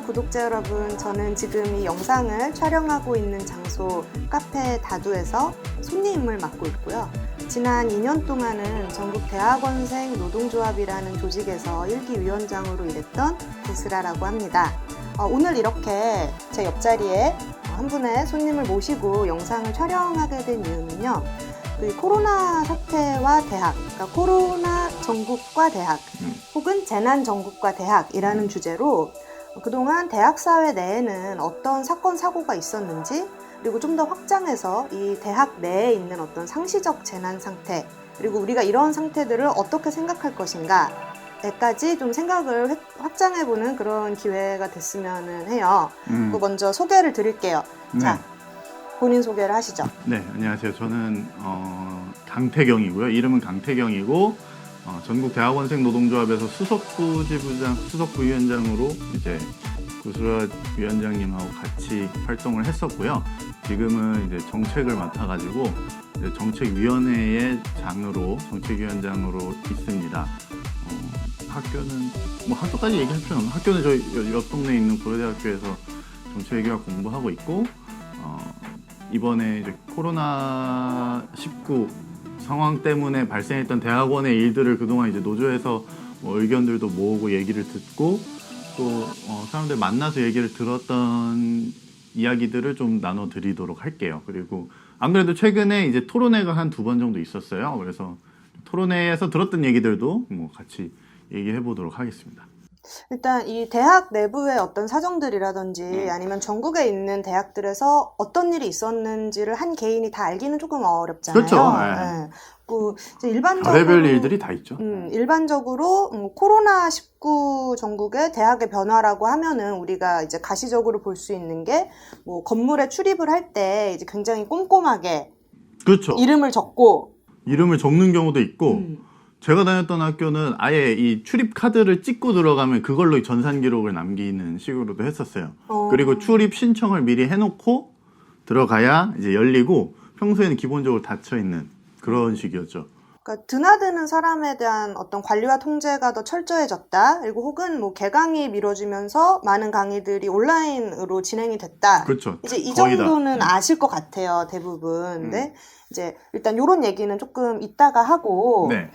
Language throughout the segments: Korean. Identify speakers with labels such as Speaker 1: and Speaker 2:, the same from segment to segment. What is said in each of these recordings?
Speaker 1: 구독자 여러분, 저는 지금 이 영상을 촬영하고 있는 장소 카페 다두에서 손님을 맡고 있고요. 지난 2년 동안은 전국 대학원생 노동조합이라는 조직에서 1기 위원장으로 일했던 구스라라고 합니다. 오늘 이렇게 제 옆자리에 한 분의 손님을 모시고 영상을 촬영하게 된 이유는요. 코로나 사태와 대학, 그러니까 코로나 전국과 대학 혹은 재난 전국과 대학이라는 주제로 그동안 대학 사회 내에는 어떤 사건 사고가 있었는지, 그리고 좀 더 확장해서 이 대학 내에 있는 어떤 상시적 재난 상태, 그리고 우리가 이런 상태들을 어떻게 생각할 것인가에까지 좀 생각을 확장해보는 그런 기회가 됐으면 해요. 먼저 소개를 드릴게요.
Speaker 2: 네.
Speaker 1: 자, 본인 소개를 하시죠.
Speaker 2: 네, 안녕하세요. 저는 강태경이고요. 이름은 강태경이고 전국 대학원생 노동조합에서 수석부위원장으로 이제 구스라 위원장님하고 같이 활동을 했었고요. 지금은 이제 정책을 맡아가지고 이제 정책위원회의 정책위원장으로 있습니다. 학교는 뭐 학교까지 얘기할 필요는 없는, 학교는 저희 옆 동네에 있는 고려대학교에서 정책외교학 공부하고 있고, 이번에 이제 코로나19 상황 때문에 발생했던 대학원의 일들을 그동안 이제 노조에서 뭐 의견들도 모으고 얘기를 듣고 또 사람들 만나서 얘기를 들었던 이야기들을 좀 나눠드리도록 할게요. 그리고 안 그래도 최근에 이제 토론회가 한 2번 정도 있었어요. 그래서 토론회에서 들었던 얘기들도 뭐 같이 얘기해 보도록 하겠습니다.
Speaker 1: 일단 이 대학 내부의 어떤 사정들이라든지 아니면 전국에 있는 대학들에서 어떤 일이 있었는지를 한 개인이 다 알기는 조금 어렵잖아요.
Speaker 2: 그렇죠.
Speaker 1: 네. 이제 일반적으로
Speaker 2: 별의별 일들이 다 있죠.
Speaker 1: 일반적으로 코로나19 전국의 대학의 변화라고 하면은 우리가 이제 가시적으로 볼 수 있는 게 뭐 건물에 출입을 할 때 이제 굉장히 꼼꼼하게
Speaker 2: 그렇죠.
Speaker 1: 이름을
Speaker 2: 적는 경우도 있고 제가 다녔던 학교는 아예 이 출입 카드를 찍고 들어가면 그걸로 전산 기록을 남기는 식으로도 했었어요. 그리고 출입 신청을 미리 해놓고 들어가야 이제 열리고 평소에는 기본적으로 닫혀 있는 그런 식이었죠.
Speaker 1: 그러니까 드나드는 사람에 대한 어떤 관리와 통제가 더 철저해졌다. 그리고 혹은 뭐 개강이 미뤄지면서 많은 강의들이 온라인으로 진행이 됐다.
Speaker 2: 그렇죠.
Speaker 1: 이제 이 정도는 아실 것 같아요, 대부분. 근데 이제 일단 이런 얘기는 조금 이따가 하고.
Speaker 2: 네.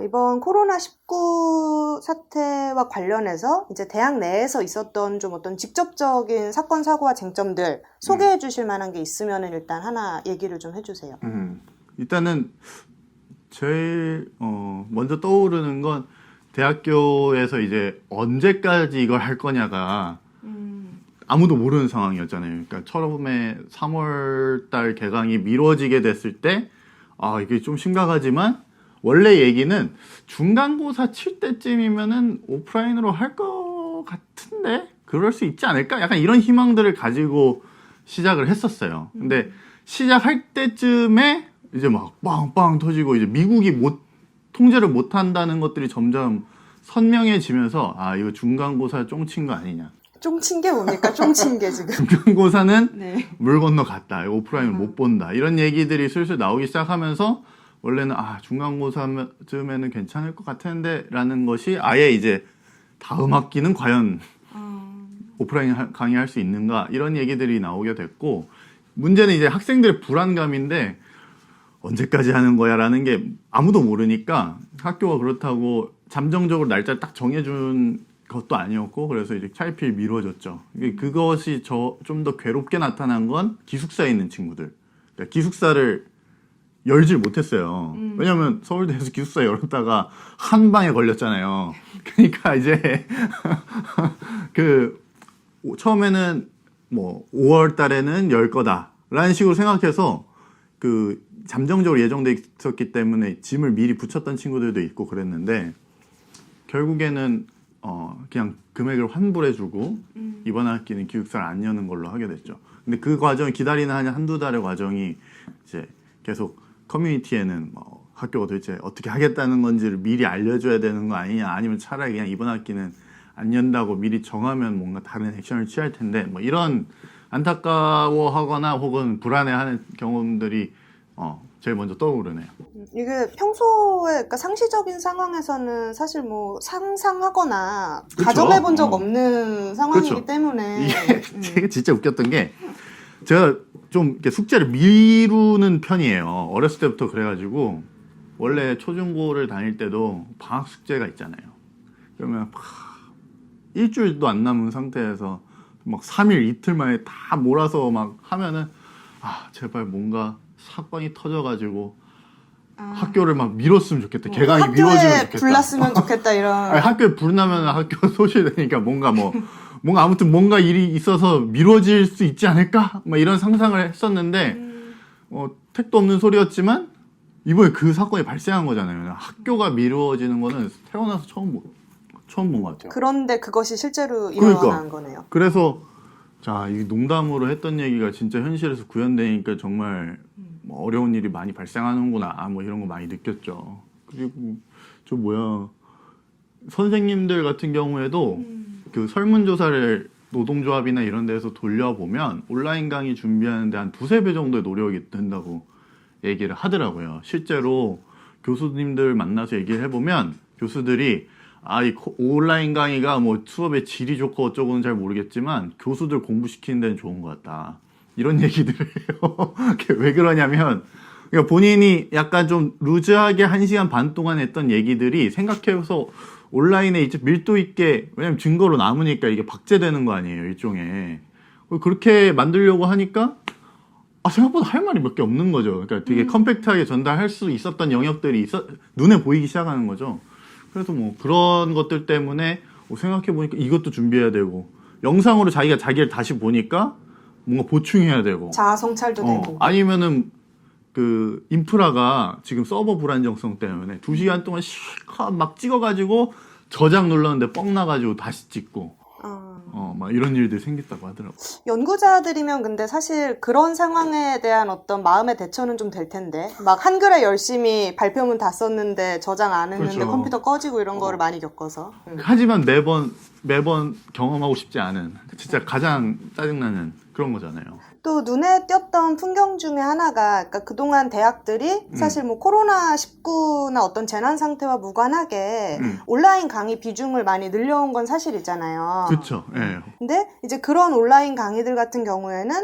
Speaker 1: 이번 코로나19 사태와 관련해서 이제 대학 내에서 있었던 좀 어떤 직접적인 사건, 사고와 쟁점들 소개해 주실 만한 게 있으면은 일단 하나 얘기를 좀 해주세요.
Speaker 2: 일단은 제일 먼저 떠오르는 건 대학교에서 이제 언제까지 이걸 할 거냐가 아무도 모르는 상황이었잖아요. 그러니까 처음에 3월 달 개강이 미뤄지게 됐을 때 이게 좀 심각하지만 원래 얘기는 중간고사 칠 때쯤이면은 오프라인으로 할 것 같은데 그럴 수 있지 않을까? 약간 이런 희망들을 가지고 시작을 했었어요. 근데 시작할 때쯤에 이제 막 빵빵 터지고 이제 미국이 통제를 못 한다는 것들이 점점 선명해지면서 이거 중간고사 쫑친 거 아니냐.
Speaker 1: 쫑친 게 뭡니까? 쫑친 게 지금.
Speaker 2: 중간고사는
Speaker 1: 네.
Speaker 2: 물 건너 갔다. 오프라인을 못 본다. 이런 얘기들이 슬슬 나오기 시작하면서 원래는 중간고사쯤에는 괜찮을 것 같은데 라는 것이 아예 이제 다음 학기는 과연 오프라인 강의할 수 있는가 이런 얘기들이 나오게 됐고, 문제는 이제 학생들의 불안감인데 언제까지 하는 거야 라는 게 아무도 모르니까 학교가 그렇다고 잠정적으로 날짜를 딱 정해준 것도 아니었고, 그래서 이제 차일피일 미뤄졌죠. 그것이 좀 더 괴롭게 나타난 건 기숙사에 있는 친구들. 그러니까 기숙사를 열질 못했어요. 왜냐면 서울대에서 기숙사 열었다가 한 방에 걸렸잖아요. 그러니까 이제 처음에는 뭐 5월 달에는 열 거다라는 식으로 생각해서 잠정적으로 예정돼 있었기 때문에 짐을 미리 붙였던 친구들도 있고 그랬는데, 결국에는 그냥 금액을 환불해주고 이번 학기는 기숙사를 안 여는 걸로 하게 됐죠. 근데 그 과정이 기다리는 한두 달의 과정이 이제 계속 커뮤니티에는 뭐 학교가 도대체 어떻게 하겠다는 건지를 미리 알려줘야 되는 거 아니냐, 아니면 차라리 그냥 이번 학기는 안 연다고 미리 정하면 뭔가 다른 액션을 취할 텐데, 뭐 이런 안타까워하거나 혹은 불안해하는 경험들이 제일 먼저 떠오르네요.
Speaker 1: 이게 평소에, 그러니까 상시적인 상황에서는 사실 뭐 상상하거나
Speaker 2: 그쵸?
Speaker 1: 가정해본 적 없는 상황이기
Speaker 2: 그렇죠.
Speaker 1: 때문에
Speaker 2: 이게 진짜 웃겼던 게, 제가 좀 이렇게 숙제를 미루는 편이에요. 어렸을 때부터. 그래가지고 원래 초중고를 다닐 때도 방학 숙제가 있잖아요. 그러면 일주일도 안 남은 상태에서 막 3일 이틀 만에 다 몰아서 막 하면은 제발 뭔가 사건이 터져가지고 학교를 막 미뤘으면 좋겠다. 개강이 미뤄지면
Speaker 1: 학교에
Speaker 2: 좋겠다.
Speaker 1: 불났으면 좋겠다 이런.
Speaker 2: 아니, 학교에 불 나면 학교 소실되니까 뭔가 아무튼 뭔가 일이 있어서 미뤄질 수 있지 않을까? 막 이런 상상을 했었는데 택도 없는 소리였지만 이번에 그 사건이 발생한 거잖아요. 학교가 미뤄지는 거는 태어나서 처음 본 것 같아요.
Speaker 1: 그런데 그것이 실제로 일어난 거네요.
Speaker 2: 그래서 자, 이 농담으로 했던 얘기가 진짜 현실에서 구현되니까 정말 뭐 어려운 일이 많이 발생하는구나, 뭐 이런 거 많이 느꼈죠. 그리고 선생님들 같은 경우에도 그 설문조사를 노동조합이나 이런 데서 돌려보면 온라인 강의 준비하는데 한 2-3배 정도의 노력이 든다고 얘기를 하더라고요. 실제로 교수님들 만나서 얘기를 해보면 교수들이 이 온라인 강의가 뭐 수업의 질이 좋고 어쩌고는 잘 모르겠지만 교수들 공부시키는 데는 좋은 것 같다, 이런 얘기들을 해요. 왜 그러냐면, 그러니까 본인이 약간 좀 루즈하게 1시간 반 동안 했던 얘기들이 생각해서 온라인에 이제 밀도 있게, 왜냐면 증거로 남으니까 이게 박제되는 거 아니에요, 일종의. 그렇게 만들려고 하니까 생각보다 할 말이 몇 개 없는 거죠. 그러니까 되게 컴팩트하게 전달할 수 있었던 영역들이 눈에 보이기 시작하는 거죠. 그래서 뭐 그런 것들 때문에 생각해보니까 이것도 준비해야 되고, 영상으로 자기를 다시 보니까 뭔가 보충해야 되고,
Speaker 1: 자아 성찰도 되고.
Speaker 2: 아니면은 그 인프라가 지금 서버 불안정성 때문에 2시간 동안 실컷 막 찍어가지고 저장 눌렀는데 뻥 나가지고 다시 찍고 막 이런 일들이 생겼다고 하더라고요.
Speaker 1: 연구자들이면 근데 사실 그런 상황에 대한 어떤 마음의 대처는 좀 될 텐데, 막 한글에 열심히 발표문 다 썼는데 저장 안 했는데
Speaker 2: 그렇죠.
Speaker 1: 컴퓨터 꺼지고 이런 거를 많이 겪어서.
Speaker 2: 하지만 매번 경험하고 싶지 않은, 진짜 가장 짜증나는 그런 거잖아요.
Speaker 1: 또 눈에 띄었던 풍경 중에 하나가, 그러니까 그동안 대학들이 사실 뭐 코로나19나 어떤 재난 상태와 무관하게 온라인 강의 비중을 많이 늘려온 건 사실이잖아요.
Speaker 2: 그렇죠. 예.
Speaker 1: 근데 이제 그런 온라인 강의들 같은 경우에는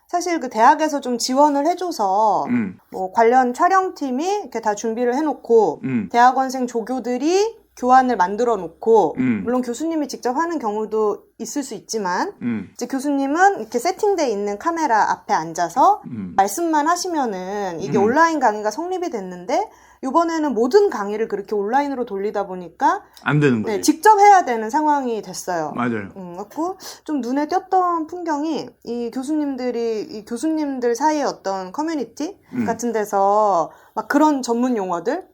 Speaker 1: 사실 그 대학에서 좀 지원을 해줘서 뭐 관련 촬영팀이 이렇게 다 준비를 해놓고 대학원생 조교들이 교환을 만들어 놓고, 물론 교수님이 직접 하는 경우도 있을 수 있지만 이제 교수님은 이렇게 세팅돼 있는 카메라 앞에 앉아서 말씀만 하시면은 이게 온라인 강의가 성립이 됐는데, 이번에는 모든 강의를 그렇게 온라인으로 돌리다 보니까
Speaker 2: 안 되는 거지.
Speaker 1: 네, 직접 해야 되는 상황이 됐어요.
Speaker 2: 맞아요.
Speaker 1: 그래서 좀 눈에 띄었던 풍경이 이 교수님들 사이의 어떤 커뮤니티 같은 데서 막 그런 전문 용어들,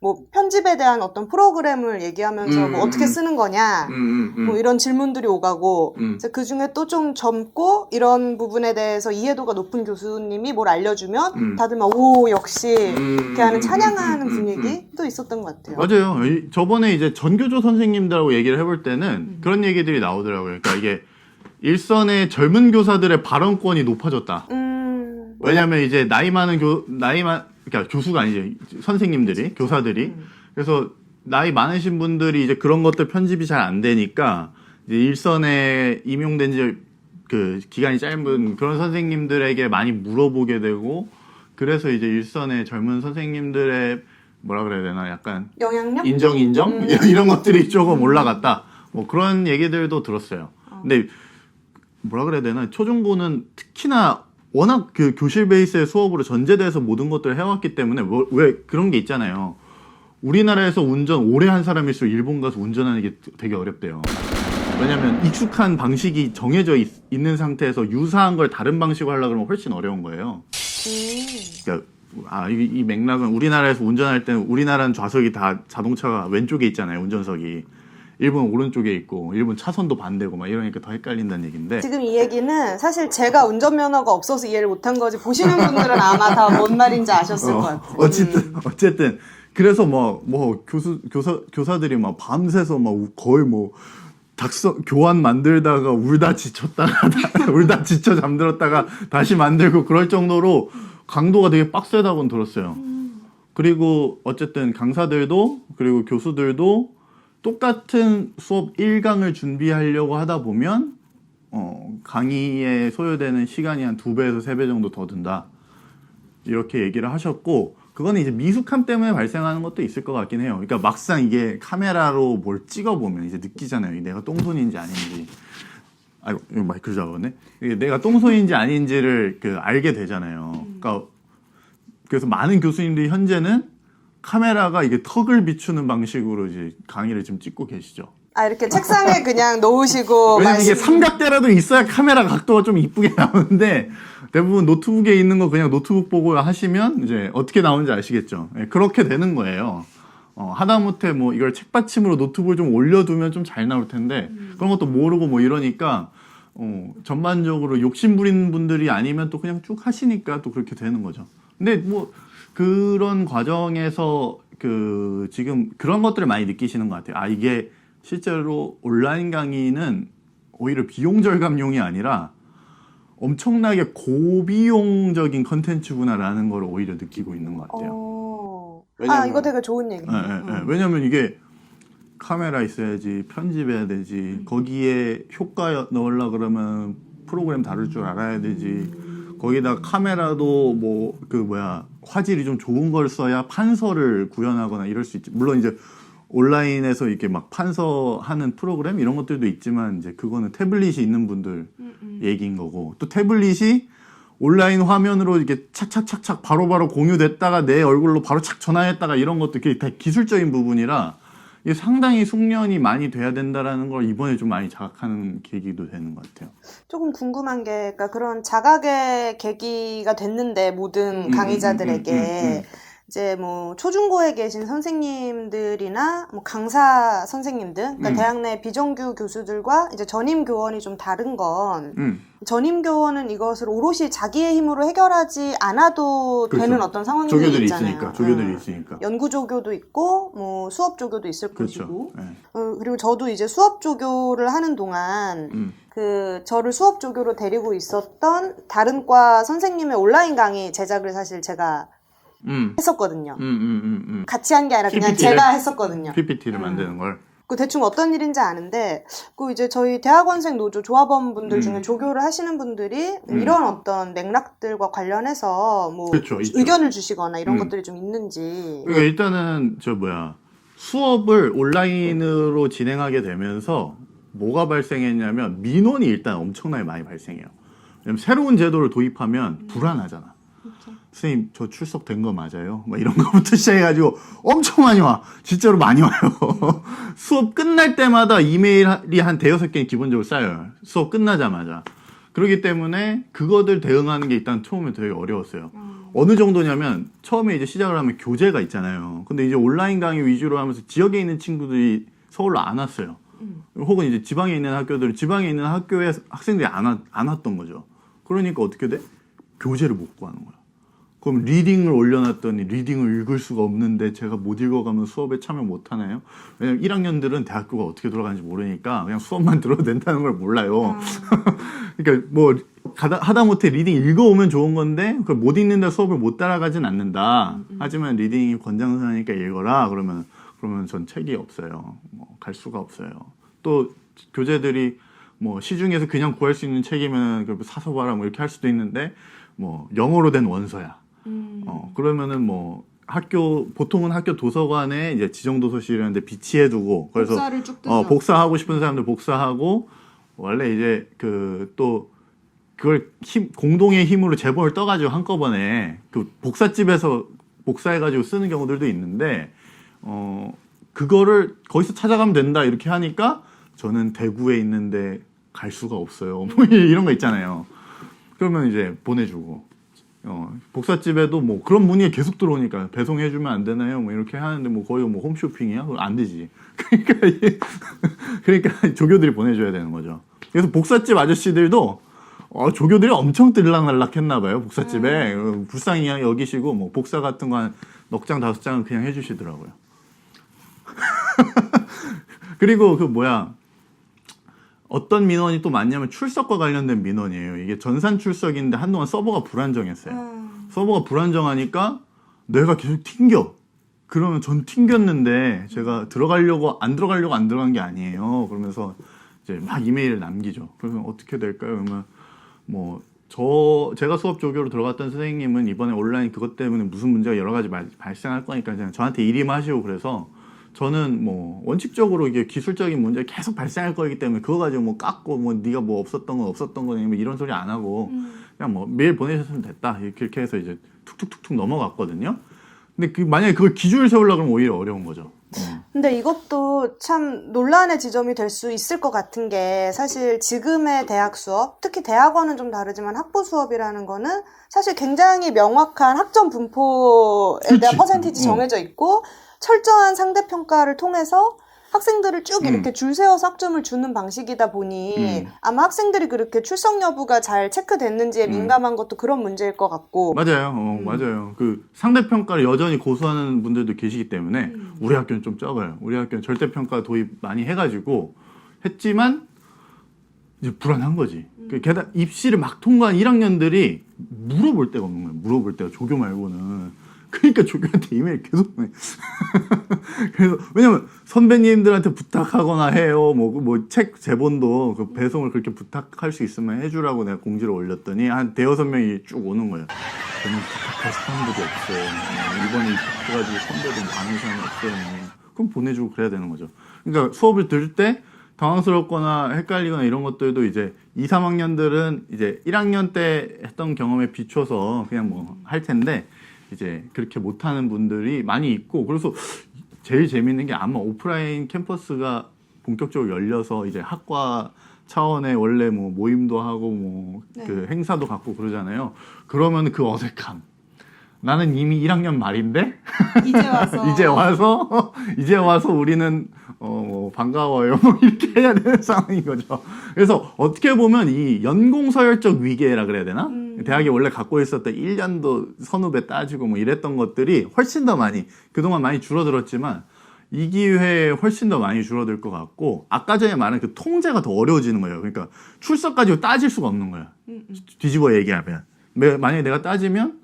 Speaker 1: 뭐 편집에 대한 어떤 프로그램을 얘기하면서 뭐 어떻게 쓰는 거냐, 뭐 이런 질문들이 오가고, 그 중에 또 좀 젊고 이런 부분에 대해서 이해도가 높은 교수님이 뭘 알려주면 다들 막 오 역시 이렇게 하는 찬양하는 분위기도 있었던 것 같아요.
Speaker 2: 맞아요. 저번에 이제 전교조 선생님들하고 얘기를 해볼 때는 그런 얘기들이 나오더라고요. 그러니까 이게 일선의 젊은 교사들의 발언권이 높아졌다. 왜냐하면 이제 그러니까 교수가 아니죠, 선생님들이, 교사들이. 그래서 나이 많으신 분들이 이제 그런 것들 편집이 잘 안 되니까 이제 일선에 임용된 지 그 기간이 짧은 그런 선생님들에게 많이 물어보게 되고, 그래서 이제 일선의 젊은 선생님들의 뭐라 그래야 되나, 약간
Speaker 1: 영향력?
Speaker 2: 인정 이런 것들이 조금 올라갔다, 뭐 그런 얘기들도 들었어요. 근데 뭐라 그래야 되나, 초중고는 특히나 워낙 그 교실 베이스의 수업으로 전제돼서 모든 것들을 해왔기 때문에 왜 그런 게 있잖아요. 우리나라에서 운전 오래 한 사람일수록 일본 가서 운전하는 게 되게 어렵대요. 왜냐면 익숙한 방식이 정해져 있는 상태에서 유사한 걸 다른 방식으로 하려고 하면 훨씬 어려운 거예요. 그러니까 이 맥락은, 우리나라에서 운전할 때는, 우리나라는 좌석이 다 자동차가 왼쪽에 있잖아요, 운전석이. 1번 오른쪽에 있고 1번 차선도 반대고 막 이러니까 더 헷갈린다는 얘기인데
Speaker 1: 지금 이 얘기는 사실 제가 운전면허가 없어서 이해를 못한 거지 보시는 분들은 아마 다 뭔 말인지 아셨을 것 같아요.
Speaker 2: 어쨌든 그래서 뭐 교사들이 막 밤새서 막 거의 뭐 교환 만들다가 울다 지쳤다가 울다 지쳐 잠들었다가 다시 만들고 그럴 정도로 강도가 되게 빡세다고는 들었어요. 그리고 어쨌든 강사들도 그리고 교수들도 똑같은 수업 1강을 준비하려고 하다 보면 강의에 소요되는 시간이 한 2배에서 3배 정도 더 든다. 이렇게 얘기를 하셨고 그거는 이제 미숙함 때문에 발생하는 것도 있을 것 같긴 해요. 그러니까 막상 이게 카메라로 뭘 찍어보면 이제 느끼잖아요. 이게 내가 똥손인지 아닌지. 아이고, 이거 마이크를 잡았네. 이게 내가 똥손인지 아닌지를 알게 되잖아요. 그러니까 그래서 많은 교수님들이 현재는 카메라가 이게 턱을 비추는 방식으로 이제 강의를 지금 찍고 계시죠.
Speaker 1: 아 이렇게 책상에 그냥 놓으시고
Speaker 2: 왜냐면 이게 삼각대라도 있어야 카메라 각도가 좀 이쁘게 나오는데 대부분 노트북에 있는 거 그냥 노트북 보고 하시면 이제 어떻게 나오는지 아시겠죠. 네, 그렇게 되는 거예요. 하다못해 뭐 이걸 책받침으로 노트북을 좀 올려두면 좀 잘 나올 텐데 그런 것도 모르고 뭐 이러니까 전반적으로 욕심 부리는 분들이 아니면 또 그냥 쭉 하시니까 또 그렇게 되는 거죠. 근데 뭐 그런 과정에서 지금 그런 것들을 많이 느끼시는 것 같아요. 아 이게 실제로 온라인 강의는 오히려 비용 절감용이 아니라 엄청나게 고비용적인 컨텐츠구나라는 걸 오히려 느끼고 있는 것 같아요.
Speaker 1: 왜냐면, 이거 되게 좋은 얘기예요.
Speaker 2: 네. 왜냐면 이게 카메라 있어야지, 편집해야 되지, 거기에 효과 넣으려고 그러면 프로그램 다룰 줄 알아야 되지, 거기다 카메라도 화질이 좀 좋은 걸 써야 판서를 구현하거나 이럴 수 있지. 물론 이제 온라인에서 이렇게 막 판서하는 프로그램 이런 것들도 있지만 이제 그거는 태블릿이 있는 분들 얘기인 거고 또 태블릿이 온라인 화면으로 이렇게 착착착착 바로바로 공유됐다가 내 얼굴로 바로 착 전화했다가 이런 것도 그게 다 기술적인 부분이라 이게 상당히 숙련이 많이 돼야 된다라는 걸 이번에 좀 많이 자각하는 계기도 되는 것 같아요.
Speaker 1: 조금 궁금한 게 그러니까 그런 자각의 계기가 됐는데 모든 강의자들에게 이제 뭐 초중고에 계신 선생님들이나 뭐 강사 선생님들, 그러니까 대학 내 비정규 교수들과 이제 전임 교원이 좀 다른 건 전임 교원은 이것을 오롯이 자기의 힘으로 해결하지 않아도
Speaker 2: 그렇죠.
Speaker 1: 되는 어떤 상황들이
Speaker 2: 조교들이
Speaker 1: 있잖아요.
Speaker 2: 조교들이 있으니까.
Speaker 1: 연구 조교도 있고 뭐 수업 조교도 있을
Speaker 2: 그렇죠.
Speaker 1: 것이고.
Speaker 2: 네.
Speaker 1: 그리고 저도 이제 수업 조교를 하는 동안 저를 수업 조교로 데리고 있었던 다른 과 선생님의 온라인 강의 제작을 사실 제가 했었거든요. 같이 한 게 아니라 그냥
Speaker 2: PPT를?
Speaker 1: 제가 했었거든요.
Speaker 2: PPT를 만드는 걸.
Speaker 1: 그 대충 어떤 일인지 아는데, 그 이제 저희 대학원생 노조 조합원 분들 중에 조교를 하시는 분들이 이런 어떤 맥락들과 관련해서 뭐
Speaker 2: 그렇죠, 있죠.
Speaker 1: 의견을 주시거나 이런 것들이 좀 있는지.
Speaker 2: 그러니까 일단은 수업을 온라인으로 진행하게 되면서 뭐가 발생했냐면 민원이 일단 엄청나게 많이 발생해요. 왜냐면 새로운 제도를 도입하면 불안하잖아. 선생님 저 출석된 거 맞아요? 막 이런 거부터 시작해가지고 엄청 많이 와. 진짜로 많이 와요. 수업 끝날 때마다 이메일이 한 5-6개는 기본적으로 쌓여요. 수업 끝나자마자. 그렇기 때문에 그거들 대응하는 게 일단 처음에 되게 어려웠어요. 어느 정도냐면 처음에 이제 시작을 하면 교재가 있잖아요. 근데 이제 온라인 강의 위주로 하면서 지역에 있는 친구들이 서울로 안 왔어요. 혹은 이제 지방에 있는 학교들은 지방에 있는 학교에 학생들이 안 왔던 거죠. 그러니까 어떻게 돼? 교재를 못 구하는 거야. 그럼 리딩을 올려놨더니 리딩을 읽을 수가 없는데 제가 못 읽어가면 수업에 참여 못 하나요? 왜냐면 1학년들은 대학교가 어떻게 돌아가는지 모르니까 그냥 수업만 들어도 된다는 걸 몰라요. 그러니까 뭐 하다못해 리딩 읽어오면 좋은 건데 그걸 못 읽는다 수업을 못 따라가진 않는다. 하지만 리딩이 권장사니까 읽어라. 그러면 전 책이 없어요. 갈 수가 없어요. 또 교재들이 뭐 시중에서 그냥 구할 수 있는 책이면 사서 봐라 뭐 이렇게 할 수도 있는데 뭐 영어로 된 원서야. 그러면은 뭐 보통은 학교 도서관에 이제 지정도서실이라는데 비치해두고 그래서
Speaker 1: 복사를 쭉 뜨죠.
Speaker 2: 복사하고 싶은 사람들 복사하고 원래 이제 또 그걸 공동의 힘으로 제본을 떠가지고 한꺼번에 그 복사집에서 복사해가지고 쓰는 경우들도 있는데 그거를 거기서 찾아가면 된다 이렇게 하니까 저는 대구에 있는데 갈 수가 없어요. 뭐 이런 거 있잖아요. 그러면 이제 보내주고 복사집에도 뭐 그런 문의가 계속 들어오니까 배송해주면 안 되나요? 뭐 이렇게 하는데 뭐 거의 뭐 홈쇼핑이야? 그럼 안 되지. 그러니까 조교들이 보내줘야 되는 거죠. 그래서 복사집 아저씨들도 조교들이 엄청 들락날락했나봐요. 복사집에 불쌍히 여기시고 뭐 복사 같은 거 한 넉 장, 5장은 그냥 해주시더라고요. 그리고 어떤 민원이 또 많냐면 출석과 관련된 민원이에요. 이게 전산 출석인데 한동안 서버가 불안정했어요. 서버가 불안정하니까 내가 계속 튕겨. 그러면 전 튕겼는데 제가 안 들어가려고 안 들어간 게 아니에요. 그러면서 이제 막 이메일을 남기죠. 그러면 어떻게 될까요? 그러면 제가 수업 조교로 들어갔던 선생님은 이번에 온라인 그것 때문에 무슨 문제가 여러 가지 발생할 거니까 그냥 저한테 일임하시고 그래서 저는 원칙적으로 이게 기술적인 문제 계속 발생할 거기 때문에 그거 가지고 깎고 네가 없었던 거니 이런 소리 안 하고 그냥 메일 보내셨으면 됐다 이렇게 해서 이제 툭툭툭툭 넘어갔거든요. 근데 만약에 그걸 기준을 세우려고 그러면 오히려 어려운 거죠.
Speaker 1: 근데 이것도 참 논란의 지점이 될 수 있을 것 같은 게 사실 지금의 대학 수업, 특히 대학원은 좀 다르지만 학부 수업이라는 거는 사실 굉장히 명확한 학점 분포에 대한 퍼센티지 정해져 있고 철저한 상대평가를 통해서 학생들을 쭉 이렇게 줄 세워서 학점을 주는 방식이다 보니 아마 학생들이 그렇게 출석 여부가 잘 체크됐는지에 민감한 것도 그런 문제일 것 같고.
Speaker 2: 맞아요. 맞아요. 그 상대평가를 여전히 고수하는 분들도 계시기 때문에 우리 학교는 좀 적어요. 우리 학교는 절대평가 도입 많이 해가지고 했지만 이제 불안한 거지. 게다가 입시를 막 통과한 1학년들이 물어볼 데가 없는 거예요. 물어볼 데가 조교 말고는. 그러니까 조교한테 이메일 계속 보내. 그래서 왜냐면 선배님들한테 부탁하거나 해요. 책 제본도 그 배송을 그렇게 부탁할 수 있으면 해주라고 내가 공지를 올렸더니 한 대여섯 명이 쭉 오는 거예요. 저는 부탁할 사람들이 없어요. 이번에 입학해가지고 선배도 많은 사람이 없어요. 그럼 보내주고 그래야 되는 거죠. 그러니까 수업을 들을 때 당황스럽거나 헷갈리거나 이런 것들도 이제 2, 3학년들은 이제 1학년 때 했던 경험에 비춰서 그냥 할 텐데 이제 그렇게 못하는 분들이 많이 있고 그래서 제일 재밌는 게 아마 오프라인 캠퍼스가 본격적으로 열려서 이제 학과 차원의 원래 모임도 하고 그 행사도 갖고 그러잖아요. 그러면 그 어색함. 나는 이미 1학년 말인데 이제 와서 우리는 반가워요 이렇게 해야 되는 상황인 거죠. 그래서 어떻게 보면 이 연공서열적 위계라 그래야 되나? 대학이 원래 갖고 있었던 1년도 선후배 따지고 이랬던 것들이 훨씬 더 많이 그동안 많이 줄어들었지만 이 기회에 훨씬 더 많이 줄어들 것 같고 아까 전에 말한 그 통제가 더 어려워지는 거예요. 그러니까 출석 가지고 따질 수가 없는 거예요. 뒤집어 얘기하면 만약에 내가 따지면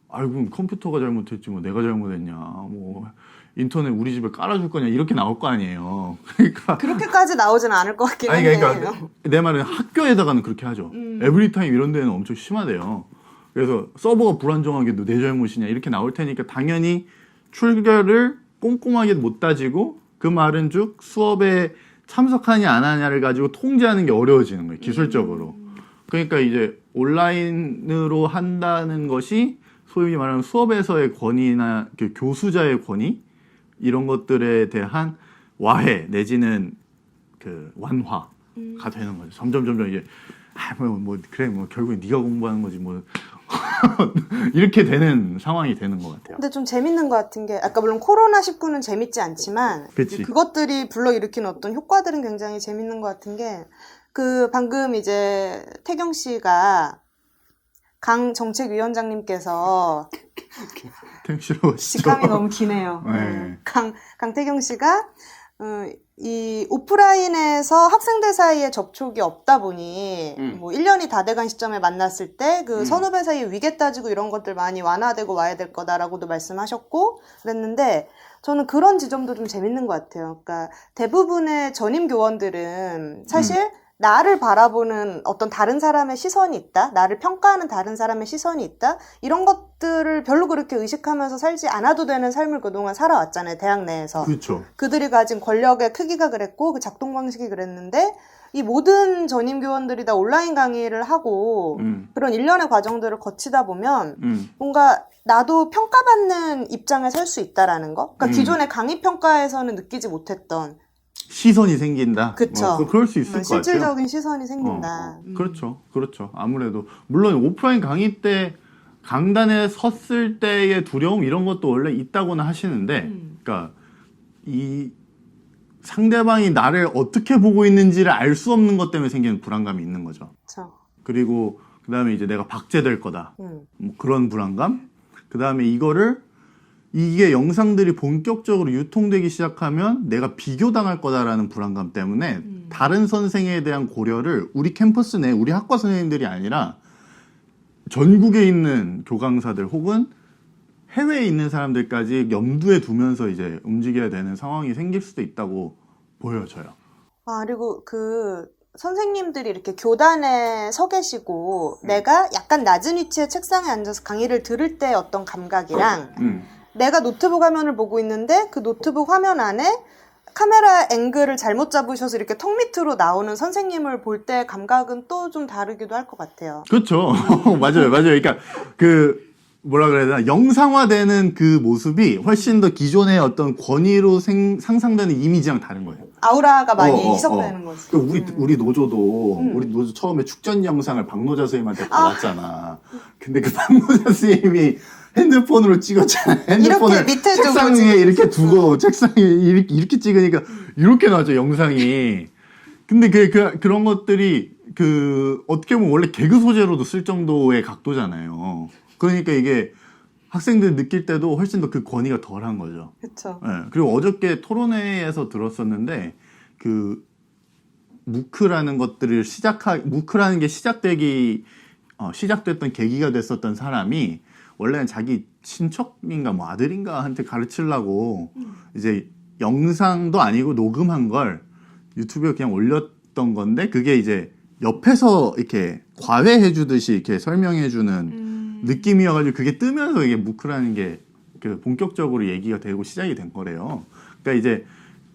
Speaker 2: 아이고 컴퓨터가 잘못했지 내가 잘못했냐 인터넷 우리 집에 깔아줄 거냐 이렇게 나올 거 아니에요. 그러니까
Speaker 1: 그렇게까지 나오진 않을 것 같긴 한데.
Speaker 2: 그러니까 내 말은 학교에다가는 그렇게 하죠. 에브리타임 이런 데는 엄청 심하대요. 그래서 서버가 불안정하게도 내 잘못이냐 이렇게 나올 테니까 당연히 출결을 꼼꼼하게 못 따지고 그 말은 즉 수업에 참석하냐 안 하냐를 가지고 통제하는 게 어려워지는 거예요. 기술적으로. 그러니까 이제 온라인으로 한다는 것이 소위 말하는 수업에서의 권위나 그 교수자의 권위 이런 것들에 대한 와해 내지는 그 완화가 되는 거죠. 점점 이제 그래 결국에 네가 공부하는 거지 이렇게 되는 상황이 되는 것 같아요.
Speaker 1: 근데 좀 재밌는 것 같은 게 아까 물론 코로나19는 재밌지 않지만 그것들이 불러일으킨 어떤 효과들은 굉장히 재밌는 것 같은 게 방금 이제 태경 씨가 강 정책위원장님께서 직감이 너무 기네요.
Speaker 2: 네.
Speaker 1: 강태경 씨가 이 오프라인에서 학생들 사이에 접촉이 없다 보니 1년이 다 돼간 시점에 만났을 때 그 선후배 사이에 위계 따지고 이런 것들 많이 완화되고 와야 될 거다라고도 말씀하셨고 그랬는데 저는 그런 지점도 좀 재밌는 것 같아요. 그러니까 대부분의 전임 교원들은 사실 나를 바라보는 어떤 다른 사람의 시선이 있다, 나를 평가하는 다른 사람의 시선이 있다, 이런 것들을 별로 그렇게 의식하면서 살지 않아도 되는 삶을 그동안 살아왔잖아요, 대학 내에서.
Speaker 2: 그렇죠.
Speaker 1: 그들이 가진 권력의 크기가 그랬고, 그 작동 방식이 그랬는데, 이 모든 전임 교원들이 다 온라인 강의를 하고, 그런 일련의 과정들을 거치다 보면, 뭔가 나도 평가받는 입장에 설 수 있다라는 거? 그러니까 기존의 강의 평가에서는 느끼지 못했던,
Speaker 2: 시선이 생긴다.
Speaker 1: 그쵸.
Speaker 2: 그럴 수 있을 것 같아요.
Speaker 1: 실질적인 시선이 생긴다.
Speaker 2: 그렇죠. 아무래도 물론 오프라인 강의 때 강단에 섰을 때의 두려움 이런 것도 원래 있다고는 하시는데, 그러니까 이 상대방이 나를 어떻게 보고 있는지를 알 수 없는 것 때문에 생기는 불안감이 있는 거죠.
Speaker 1: 그렇죠.
Speaker 2: 그리고 그 다음에 이제 내가 박제될 거다. 뭐 그런 불안감. 그 다음에 이게 영상들이 본격적으로 유통되기 시작하면 내가 비교당할 거다라는 불안감 때문에 다른 선생에 대한 고려를 우리 캠퍼스 내 우리 학과 선생님들이 아니라 전국에 있는 교강사들 혹은 해외에 있는 사람들까지 염두에 두면서 이제 움직여야 되는 상황이 생길 수도 있다고 보여져요.
Speaker 1: 아, 그리고 선생님들이 이렇게 교단에 서 계시고 내가 약간 낮은 위치의 책상에 앉아서 강의를 들을 때 어떤 감각이랑 내가 노트북 화면을 보고 있는데 그 노트북 화면 안에 카메라 앵글을 잘못 잡으셔서 이렇게 턱 밑으로 나오는 선생님을 볼 때 감각은 또 좀 다르기도 할 것 같아요.
Speaker 2: 그렇죠. 맞아요. 그러니까 뭐라 그래야 되나, 영상화되는 그 모습이 훨씬 더 기존의 어떤 권위로 상상되는 이미지랑 다른 거예요.
Speaker 1: 아우라가 많이 희석되는 거지.
Speaker 2: 우리 노조 처음에 축전 영상을 박노자 선생님한테 받았잖아. 근데 그 박노자 선생님이 핸드폰으로 찍었잖아. 핸드폰을
Speaker 1: 이렇게 밑에
Speaker 2: 책상
Speaker 1: 두고
Speaker 2: 위에 이렇게 두고 책상 위에 이렇게 찍으니까 이렇게 나왔죠, 영상이. 근데 그런 것들이 어떻게 보면 원래 개그 소재로도 쓸 정도의 각도잖아요. 그러니까 이게 학생들 느낄 때도 훨씬 더 그 권위가 덜한 거죠.
Speaker 1: 그렇죠.
Speaker 2: 네. 그리고 어저께 토론회에서 들었었는데 무크라는 것들을 무크라는 게 시작됐던 계기가 됐었던 사람이 원래는 자기 친척인가 뭐 아들인가한테 가르치려고 이제 영상도 아니고 녹음한 걸 유튜브에 그냥 올렸던 건데 그게 이제 옆에서 이렇게 과외해 주듯이 이렇게 설명해 주는 느낌이어가지고 그게 뜨면서 이게 무크라는 게 본격적으로 얘기가 되고 시작이 된 거래요. 그러니까 이제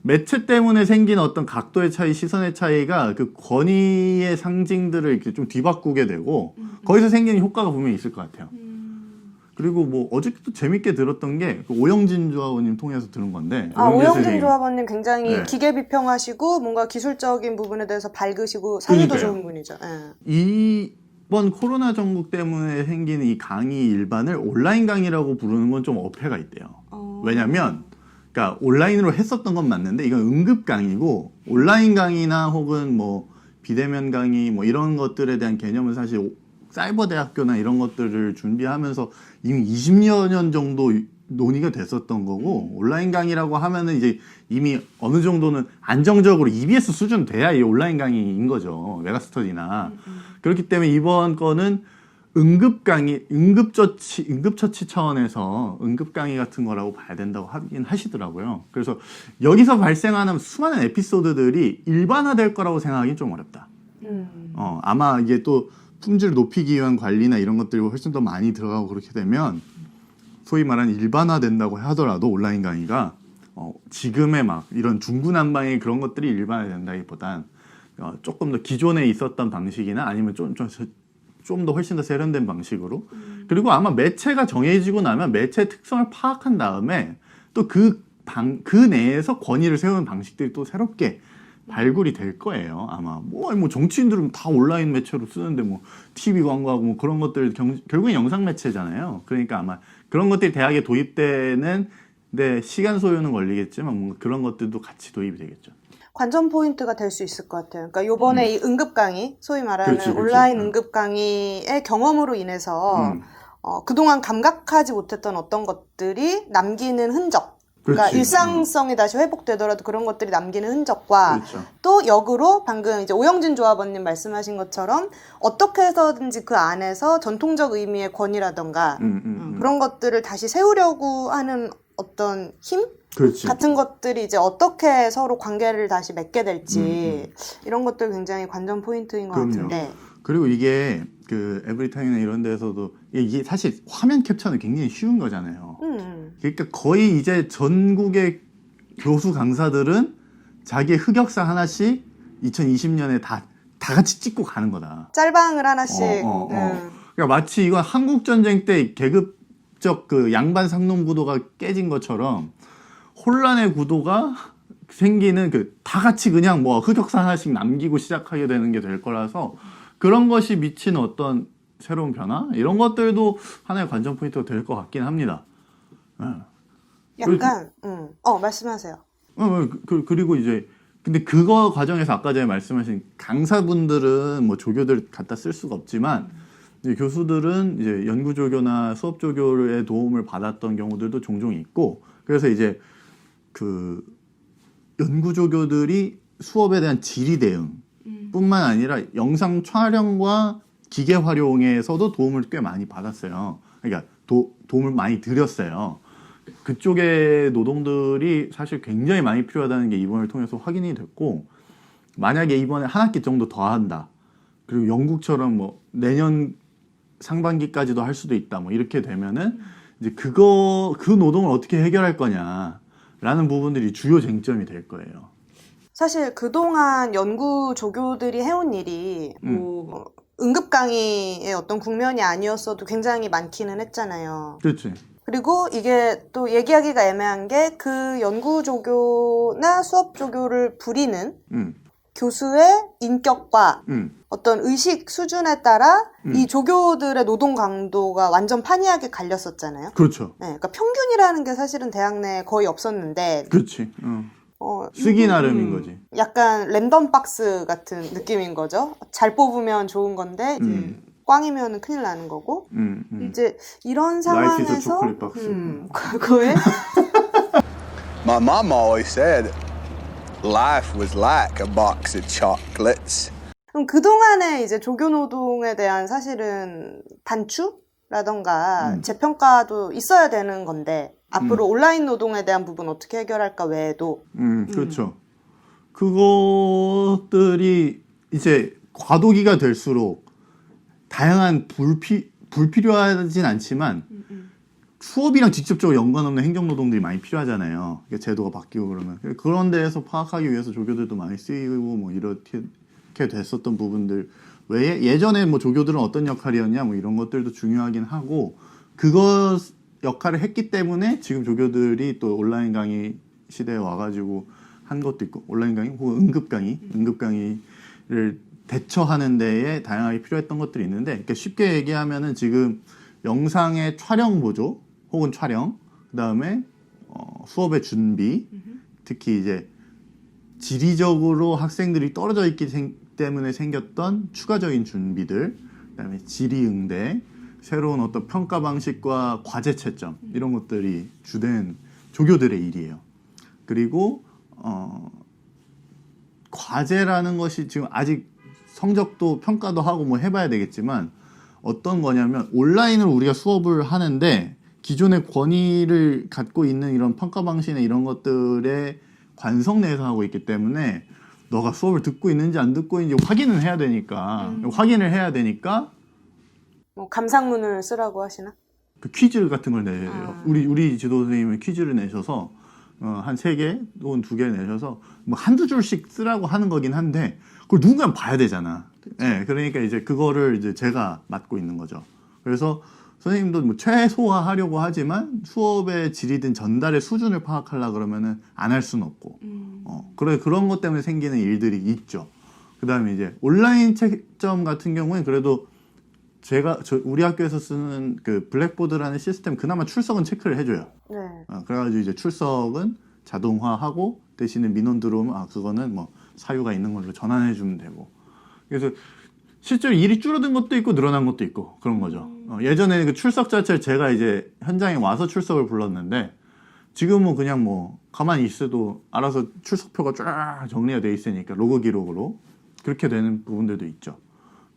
Speaker 2: 매체 때문에 생긴 어떤 각도의 차이, 시선의 차이가 그 권위의 상징들을 이렇게 좀 뒤바꾸게 되고 거기서 생기는 효과가 분명히 있을 것 같아요. 그리고 뭐 어저께도 재밌게 들었던 게 오영진 조합원님 통해서 들은 건데.
Speaker 1: 오영진 조합원님 굉장히
Speaker 2: 네.
Speaker 1: 기계 비평하시고 뭔가 기술적인 부분에 대해서 밝으시고 사유도 좋은 분이죠. 네.
Speaker 2: 이번 코로나 전국 때문에 생기는 이 강의 일반을 온라인 강의라고 부르는 건 좀 어폐가 있대요. 왜냐면 그러니까 온라인으로 했었던 건 맞는데 이건 응급 강의고 온라인 강의나 혹은 뭐 비대면 강의 뭐 이런 것들에 대한 개념은 사실 사이버 대학교나 이런 것들을 준비하면서 이미 20여 년 정도 논의가 됐었던 거고 온라인 강의라고 하면은 이제 이미 어느 정도는 안정적으로 EBS 수준 돼야 이 온라인 강의인 거죠. 메가스터디나. 그렇기 때문에 이번 거는 응급 강의, 응급처치 차원에서 응급 강의 같은 거라고 봐야 된다고 하긴 하시더라고요. 그래서 여기서 발생하는 수많은 에피소드들이 일반화될 거라고 생각하기는 좀 어렵다. 아마 이게 또 품질 높이기 위한 관리나 이런 것들이 훨씬 더 많이 들어가고 그렇게 되면 소위 말하는 일반화된다고 하더라도 온라인 강의가 지금의 막 이런 중구난방의 그런 것들이 일반화된다기보단 조금 더 기존에 있었던 방식이나 아니면 좀 더 훨씬 더 세련된 방식으로 그리고 아마 매체가 정해지고 나면 매체의 특성을 파악한 다음에 또 그 내에서 권위를 세우는 방식들이 또 새롭게 발굴이 될 거예요. 아마 뭐 정치인들은 다 온라인 매체로 쓰는데 뭐 TV 광고하고 뭐 그런 것들 결국엔 영상 매체잖아요. 그러니까 아마 그런 것들이 대학에 도입되는 데 시간 소요는 걸리겠지만 뭔가 그런 것들도 같이 도입이 되겠죠.
Speaker 1: 관전 포인트가 될 수 있을 것 같아요. 그러니까 요번에 이 응급 강의, 소위 말하는
Speaker 2: 그렇지.
Speaker 1: 온라인 응급 강의의 경험으로 인해서 그동안 감각하지 못했던 어떤 것들이 남기는 흔적, 그러니까
Speaker 2: 그렇지.
Speaker 1: 일상성이 다시 회복되더라도 그런 것들이 남기는 흔적과
Speaker 2: 그렇죠.
Speaker 1: 또 역으로 방금 이제 오영진 조합원님 말씀하신 것처럼 어떻게 해서든지 그 안에서 전통적 의미의 권위라던가 그런 것들을 다시 세우려고 하는 어떤 힘?
Speaker 2: 그렇지.
Speaker 1: 같은 것들이 이제 어떻게 서로 관계를 다시 맺게 될지 이런 것들 굉장히 관전 포인트인 것
Speaker 2: 그럼요.
Speaker 1: 같은데.
Speaker 2: 그리고 이게 에브리타임이나 이런 데서도 이게 사실 화면 캡처는 굉장히 쉬운 거잖아요. 그러니까 거의 이제 전국의 교수 강사들은 자기의 흑역사 하나씩 2020년에 다 같이 찍고 가는 거다.
Speaker 1: 짤방을 하나씩.
Speaker 2: 그러니까 마치 이건 한국 전쟁 때 계급적 양반 상놈 구도가 깨진 것처럼 혼란의 구도가 생기는 다 같이 그냥 뭐 흑역사 하나씩 남기고 시작하게 되는 게 될 거라서 그런 것이 미치는 어떤 새로운 변화 이런 것들도 하나의 관전 포인트가 될 것 같긴 합니다.
Speaker 1: 약간, 말씀하세요.
Speaker 2: 그리고 이제 근데 그거 과정에서 아까 전에 말씀하신 강사분들은 뭐 조교들 갖다 쓸 수가 없지만 이제 교수들은 이제 연구 조교나 수업 조교의 도움을 받았던 경우들도 종종 있고 그래서 이제 그 연구 조교들이 수업에 대한 질의 대응 뿐만 아니라 영상 촬영과 기계 활용에서도 도움을 꽤 많이 받았어요. 그러니까 도움을 많이 드렸어요. 그쪽의 노동들이 사실 굉장히 많이 필요하다는 게 이번을 통해서 확인이 됐고 만약에 이번에 한 학기 정도 더 한다. 그리고 영국처럼 뭐 내년 상반기까지도 할 수도 있다. 뭐 이렇게 되면은 이제 그 노동을 어떻게 해결할 거냐라는 부분들이 주요 쟁점이 될 거예요.
Speaker 1: 사실 그동안 연구 조교들이 해온 일이 뭐 응급 강의의 어떤 국면이 아니었어도 굉장히 많기는 했잖아요.
Speaker 2: 그렇지.
Speaker 1: 그리고 이게 또 얘기하기가 애매한 게 그 연구 조교나 수업 조교를 부리는 교수의 인격과 어떤 의식 수준에 따라 이 조교들의 노동 강도가 완전 판이하게 갈렸었잖아요.
Speaker 2: 그렇죠.
Speaker 1: 네, 그러니까 평균이라는 게 사실은 대학 내에 거의 없었는데
Speaker 2: 그렇지. 쓰기 나름인 거지.
Speaker 1: 약간 랜덤 박스 같은 느낌인 거죠. 잘 뽑으면 좋은 건데 이제 꽝이면 큰일 나는 거고 이제 이런
Speaker 2: 라이스 이즈
Speaker 1: 상황에서
Speaker 2: 초콜릿 박스.
Speaker 1: 그거에
Speaker 3: My mom always said life was like a box of chocolates.
Speaker 1: 그럼 그동안에 이제 조교 노동에 대한 사실은 단추라던가 재평가도 있어야 되는 건데 앞으로 온라인 노동에 대한 부분 어떻게 해결할까 외에도
Speaker 2: 그렇죠. 그것들이 이제 과도기가 될수록 다양한 불필요하진 않지만 수업이랑 직접적으로 연관없는 행정노동들이 많이 필요하잖아요. 제도가 바뀌고 그러면 그런 데에서 파악하기 위해서 조교들도 많이 쓰이고 뭐 이렇게 됐었던 부분들 외에 예전에 뭐 조교들은 어떤 역할이었냐 뭐 이런 것들도 중요하긴 하고 그것 역할을 했기 때문에 지금 조교들이 또 온라인 강의 시대에 와가지고 한 것도 있고 온라인 강의 혹은 응급 강의를 대처하는 데에 다양하게 필요했던 것들이 있는데 그러니까 쉽게 얘기하면은 지금 영상의 촬영 보조 혹은 촬영 그다음에 수업의 준비 특히 이제 지리적으로 학생들이 떨어져 있기 때문에 생겼던 추가적인 준비들 그다음에 질의응대 새로운 어떤 평가 방식과 과제 채점 이런 것들이 주된 조교들의 일이에요. 그리고 과제라는 것이 지금 아직 성적도 평가도 하고 뭐 해봐야 되겠지만 어떤 거냐면 온라인으로 우리가 수업을 하는데 기존의 권위를 갖고 있는 이런 평가 방식이나 이런 것들의 관성 내에서 하고 있기 때문에 너가 수업을 듣고 있는지 안 듣고 있는지 확인을 해야 되니까
Speaker 1: 뭐 감상문을 쓰라고 하시나?
Speaker 2: 그 퀴즈 같은 걸 내요. 우리 지도 선생님은 퀴즈를 내셔서 한 3개 또는 2개 내셔서 뭐 한두 줄씩 쓰라고 하는 거긴 한데 그걸 누군가 봐야 되잖아. 네, 그러니까 이제 그거를 이제 제가 맡고 있는 거죠. 그래서 선생님도 뭐 최소화하려고 하지만 수업의 질이든 전달의 수준을 파악하려 그러면은 안 할 수는 없고, 그런 것 때문에 생기는 일들이 있죠. 그다음에 이제 온라인 채점 같은 경우에 그래도 우리 학교에서 쓰는 그 블랙보드라는 시스템 그나마 출석은 체크를 해줘요.
Speaker 1: 네.
Speaker 2: 그래가지고 이제 출석은 자동화하고 대신에 민원 들어오면 그거는 뭐 사유가 있는 걸로 전환해주면 되고. 그래서 실제로 일이 줄어든 것도 있고 늘어난 것도 있고 그런 거죠. 예전에 그 출석 자체를 제가 이제 현장에 와서 출석을 불렀는데 지금은 그냥 뭐 가만히 있어도 알아서 출석표가 쫙 정리가 돼 있으니까 로그 기록으로 그렇게 되는 부분들도 있죠.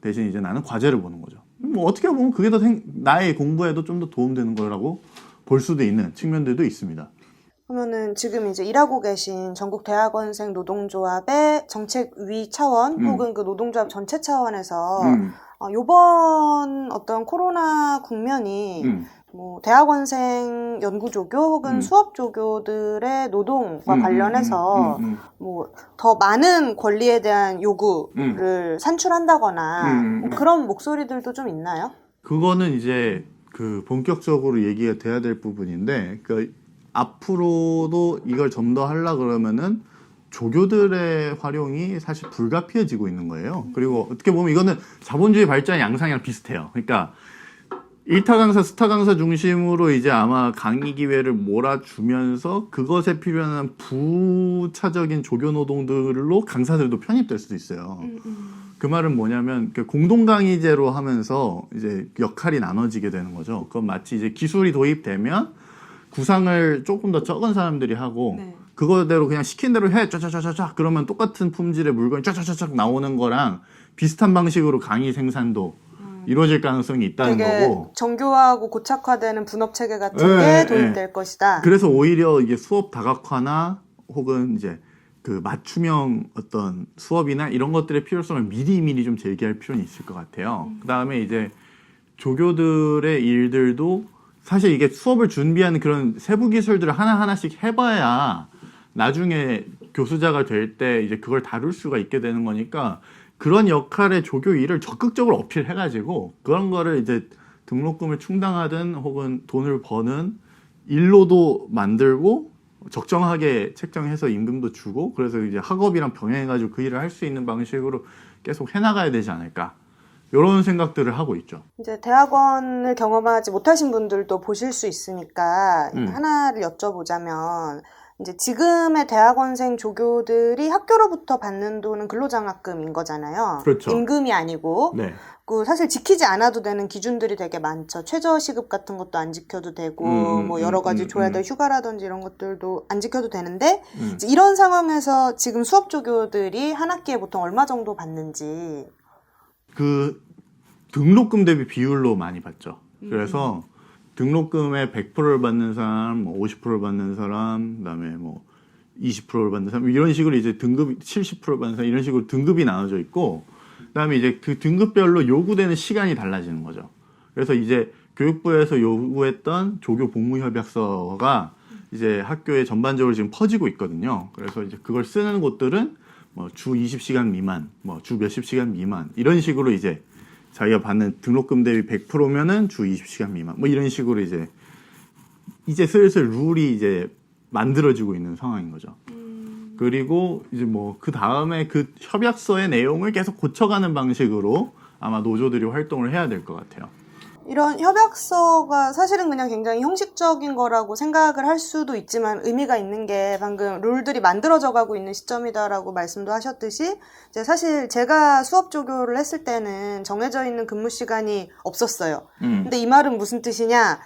Speaker 2: 대신 이제 나는 과제를 보는 거죠. 뭐 어떻게 보면 그게 더 나의 공부에도 좀 더 도움되는 거라고 볼 수도 있는 측면들도 있습니다.
Speaker 1: 그러면은 지금 이제 일하고 계신 전국 대학원생 노동조합의 정책위 차원 혹은 그 노동조합 전체 차원에서 요번 어떤 코로나 국면이 뭐 대학원생 연구조교 혹은 수업조교들의 노동과 관련해서 뭐 더 많은 권리에 대한 요구를 산출한다거나 뭐 그런 목소리들도 좀 있나요?
Speaker 2: 그거는 이제 그 본격적으로 얘기가 돼야 될 부분인데 그 앞으로도 이걸 좀 더 하려 그러면은 조교들의 활용이 사실 불가피해지고 있는 거예요. 그리고 어떻게 보면 이거는 자본주의 발전의 양상이랑 비슷해요. 그러니까 1타 강사, 스타 강사 중심으로 이제 아마 강의 기회를 몰아주면서 그것에 필요한 부차적인 조교 노동들로 강사들도 편입될 수도 있어요. 그 말은 뭐냐면 공동 강의제로 하면서 이제 역할이 나눠지게 되는 거죠. 그건 마치 이제 기술이 도입되면 구상을 조금 더 적은 사람들이 하고
Speaker 1: 네.
Speaker 2: 그거대로 그냥 시킨 대로 해 쫙쫙쫙쫙 그러면 똑같은 품질의 물건이 쫙쫙쫙 나오는 거랑 비슷한 방식으로 강의 생산도 이루어질 가능성이 있다는
Speaker 1: 되게
Speaker 2: 거고.
Speaker 1: 정교하고 고착화되는 분업 체계 같은
Speaker 2: 네,
Speaker 1: 게 도입될 것이다.
Speaker 2: 그래서 오히려 이게 수업 다각화나 혹은 이제 그 맞춤형 어떤 수업이나 이런 것들의 필요성을 미리미리 좀 제기할 필요는 있을 것 같아요. 그 다음에 이제 조교들의 일들도 사실 이게 수업을 준비하는 그런 세부 기술들을 하나하나씩 해봐야 나중에 교수자가 될 때 이제 그걸 다룰 수가 있게 되는 거니까 그런 역할의 조교 일을 적극적으로 어필해가지고 그런 거를 이제 등록금을 충당하든 혹은 돈을 버는 일로도 만들고 적정하게 책정해서 임금도 주고 그래서 이제 학업이랑 병행해가지고 그 일을 할 수 있는 방식으로 계속 해나가야 되지 않을까 이런 생각들을 하고 있죠.
Speaker 1: 이제 대학원을 경험하지 못하신 분들도 보실 수 있으니까 하나를 여쭤보자면 이제 지금의 대학원생 조교들이 학교로부터 받는 돈은 근로장학금인 거잖아요.
Speaker 2: 그렇죠.
Speaker 1: 임금이 아니고.
Speaker 2: 네.
Speaker 1: 그 사실 지키지 않아도 되는 기준들이 되게 많죠. 최저시급 같은 것도 안 지켜도 되고 뭐 여러 가지 줘야 될 휴가라든지 이런 것들도 안 지켜도 되는데 이제 이런 상황에서 지금 수업 조교들이 한 학기에 보통 얼마 정도 받는지.
Speaker 2: 그 등록금 대비 비율로 많이 받죠. 그래서 등록금의 100%를 받는 사람, 뭐 50%를 받는 사람, 그다음에 뭐 20%를 받는 사람 이런 식으로 이제 등급이 70%를 받는 사람 이런 식으로 등급이 나눠져 있고 그다음에 이제 그 등급별로 요구되는 시간이 달라지는 거죠. 그래서 이제 교육부에서 요구했던 조교 복무 협약서가 이제 학교에 전반적으로 지금 퍼지고 있거든요. 그래서 이제 그걸 쓰는 곳들은 뭐 주 20시간 미만, 뭐 주 몇십 시간 미만 이런 식으로 이제 자기가 받는 등록금 대비 100%면은 주 20시간 미만 뭐 이런 식으로 이제 슬슬 룰이 이제 만들어지고 있는 상황인 거죠. 그리고 이제 뭐 그 다음에 그 협약서의 내용을 계속 고쳐가는 방식으로 아마 노조들이 활동을 해야 될 것 같아요.
Speaker 1: 이런 협약서가 사실은 그냥 굉장히 형식적인 거라고 생각을 할 수도 있지만 의미가 있는 게 방금 룰들이 만들어져 가고 있는 시점이다라고 말씀도 하셨듯이 이제 사실 제가 수업 조교를 했을 때는 정해져 있는 근무 시간이 없었어요. 근데 이 말은 무슨 뜻이냐?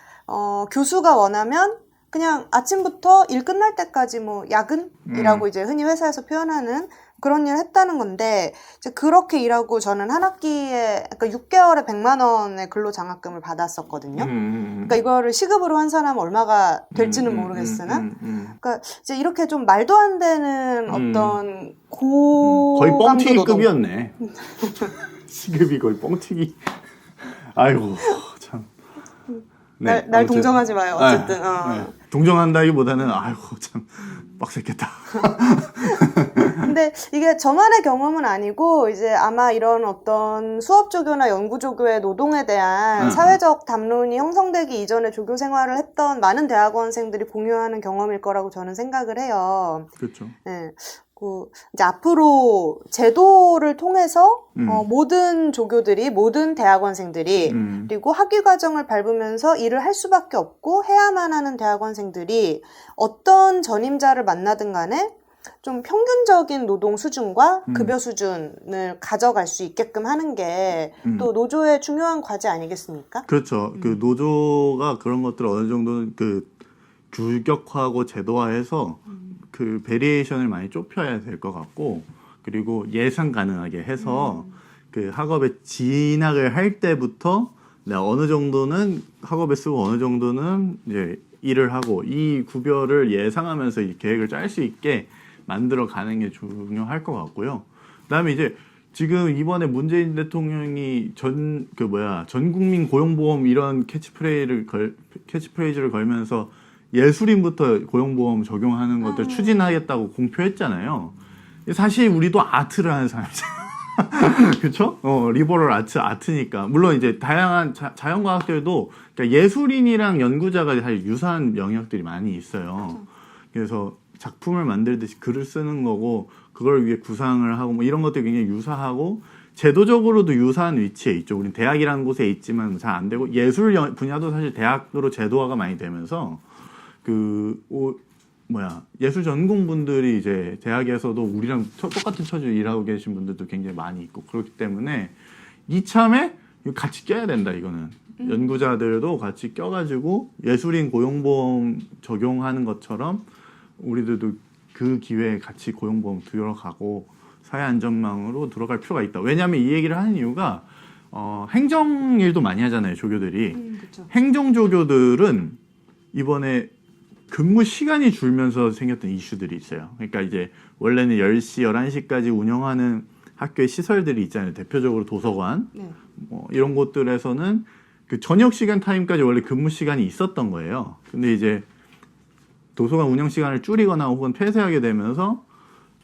Speaker 1: 교수가 원하면 그냥 아침부터 일 끝날 때까지 뭐 야근이라고 이제 흔히 회사에서 표현하는 그런 일을 했다는 건데 이제 그렇게 일하고 저는 한 학기에 그러니까 6개월에 100만 원의 근로장학금을 받았었거든요. 그러니까 이거를 시급으로 환산하면 얼마가 될지는 모르겠으나 그러니까 이제 이렇게 좀 말도 안 되는 어떤
Speaker 2: 거의
Speaker 1: 고강도
Speaker 2: 뻥튀기급이었네. 시급이 거의 뻥튀기. 아이고 참. 네,
Speaker 1: 날
Speaker 2: 아무튼.
Speaker 1: 동정하지 마요. 어쨌든.
Speaker 2: 네. 동정한다기보다는 아이고 참 빡셌겠다.
Speaker 1: 근데 이게 저만의 경험은 아니고 이제 아마 이런 어떤 수업 조교나 연구 조교의 노동에 대한 사회적 담론이 형성되기 이전에 조교 생활을 했던 많은 대학원생들이 공유하는 경험일 거라고 저는 생각을 해요.
Speaker 2: 그렇죠.
Speaker 1: 네. 이제 앞으로 제도를 통해서 모든 조교들이 모든 대학원생들이 그리고 학위 과정을 밟으면서 일을 할 수밖에 없고 해야만 하는 대학원생들이 어떤 전임자를 만나든 간에 좀 평균적인 노동 수준과 급여 수준을 가져갈 수 있게끔 하는 게 또 노조의 중요한 과제 아니겠습니까?
Speaker 2: 그렇죠. 그 노조가 그런 것들을 어느 정도는 그 규격화하고 제도화해서 그 베리에이션을 많이 좁혀야 될 것 같고 그리고 예상 가능하게 해서 그 학업에 진학을 할 때부터 내가 어느 정도는 학업에 쓰고 어느 정도는 이제 일을 하고 이 구별을 예상하면서 이 계획을 짤 수 있게 만들어 가는 게 중요할 것 같고요. 그다음에 이제 지금 이번에 문재인 대통령이 전 국민 고용보험 이런 캐치프레이즈를 걸면서 예술인부터 고용보험 적용하는 것들 추진하겠다고 공표했잖아요. 사실 우리도 아트를 하는 사람이잖아요. 그렇죠? 리버럴 아트니까. 물론 이제 다양한 자연과학들도 그러니까 예술인이랑 연구자가 사실 유사한 영역들이 많이 있어요. 그래서 작품을 만들듯이 글을 쓰는 거고 그걸 위해 구상을 하고 뭐 이런 것들이 굉장히 유사하고 제도적으로도 유사한 위치에 있죠. 우린 대학이라는 곳에 있지만 잘 안 되고 예술 분야도 사실 대학으로 제도화가 많이 되면서 예술 전공 분들이 이제 대학에서도 우리랑 똑같은 처지로 일하고 계신 분들도 굉장히 많이 있고 그렇기 때문에 이참에 같이 껴야 된다 이거는. 연구자들도 같이 껴가지고 예술인 고용보험 적용하는 것처럼 우리들도 그 기회에 같이 고용보험 들어가고 사회안전망으로 들어갈 필요가 있다. 왜냐하면 이 얘기를 하는 이유가 행정일도 많이 하잖아요, 조교들이.
Speaker 1: 그쵸.
Speaker 2: 행정조교들은 이번에 근무 시간이 줄면서 생겼던 이슈들이 있어요. 그러니까 이제 원래는 10시, 11시까지 운영하는 학교의 시설들이 있잖아요. 대표적으로 도서관.
Speaker 1: 네.
Speaker 2: 이런 곳들에서는 그 저녁 시간 타임까지 원래 근무 시간이 있었던 거예요. 근데 이제 도서관 운영 시간을 줄이거나 혹은 폐쇄하게 되면서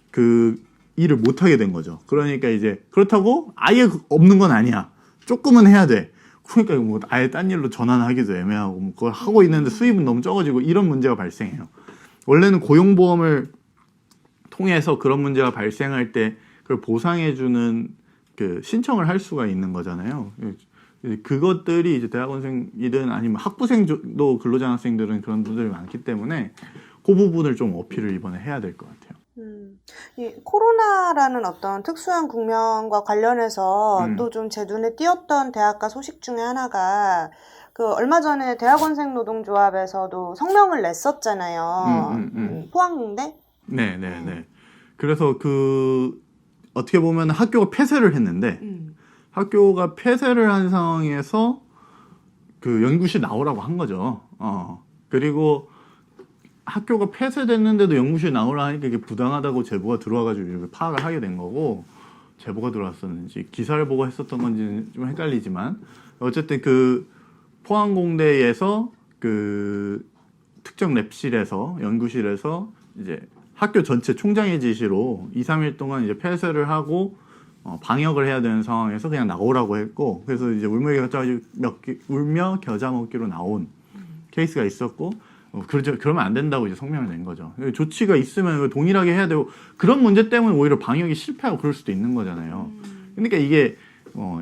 Speaker 2: 그 일을 못 하게 된 거죠. 그러니까 이제 그렇다고 아예 없는 건 아니야. 조금은 해야 돼. 그러니까 뭐 아예 딴 일로 전환하기도 애매하고 뭐 그걸 하고 있는데 수입은 너무 적어지고 이런 문제가 발생해요. 원래는 고용보험을 통해서 그런 문제가 발생할 때 그걸 보상해주는 그 신청을 할 수가 있는 거잖아요. 그것들이 이제 대학원생이든 아니면 학부생도 근로장학생들은 그런 분들이 많기 때문에 그 부분을 좀 어필을 이번에 해야 될 것 같아요.
Speaker 1: 이 코로나라는 어떤 특수한 국면과 관련해서 또 좀 제 눈에 띄었던 대학가 소식 중에 하나가 그 얼마 전에 대학원생 노동조합에서도 성명을 냈었잖아요. 포항공대?
Speaker 2: 네. 그래서 어떻게 보면 학교가 폐쇄를 했는데 학교가 폐쇄를 한 상황에서 그 연구실 나오라고 한 거죠. 그리고 학교가 폐쇄됐는데도 연구실 나오라 하니까 이게 부당하다고 제보가 들어와가지고 이렇게 파악을 하게 된 거고, 제보가 들어왔었는지 기사를 보고 했었던 건지는 좀 헷갈리지만 어쨌든 그 포항공대에서 그 특정 랩실에서 연구실에서 이제 학교 전체 총장의 지시로 2, 3일 동안 이제 폐쇄를 하고 방역을 해야 되는 상황에서 그냥 나오라고 했고, 그래서 이제 울며 겨자 먹기로 나온 케이스가 있었고, 그러면 안 된다고 이제 성명을 낸 거죠. 조치가 있으면 동일하게 해야 되고, 그런 문제 때문에 오히려 방역이 실패하고 그럴 수도 있는 거잖아요. 그러니까 이게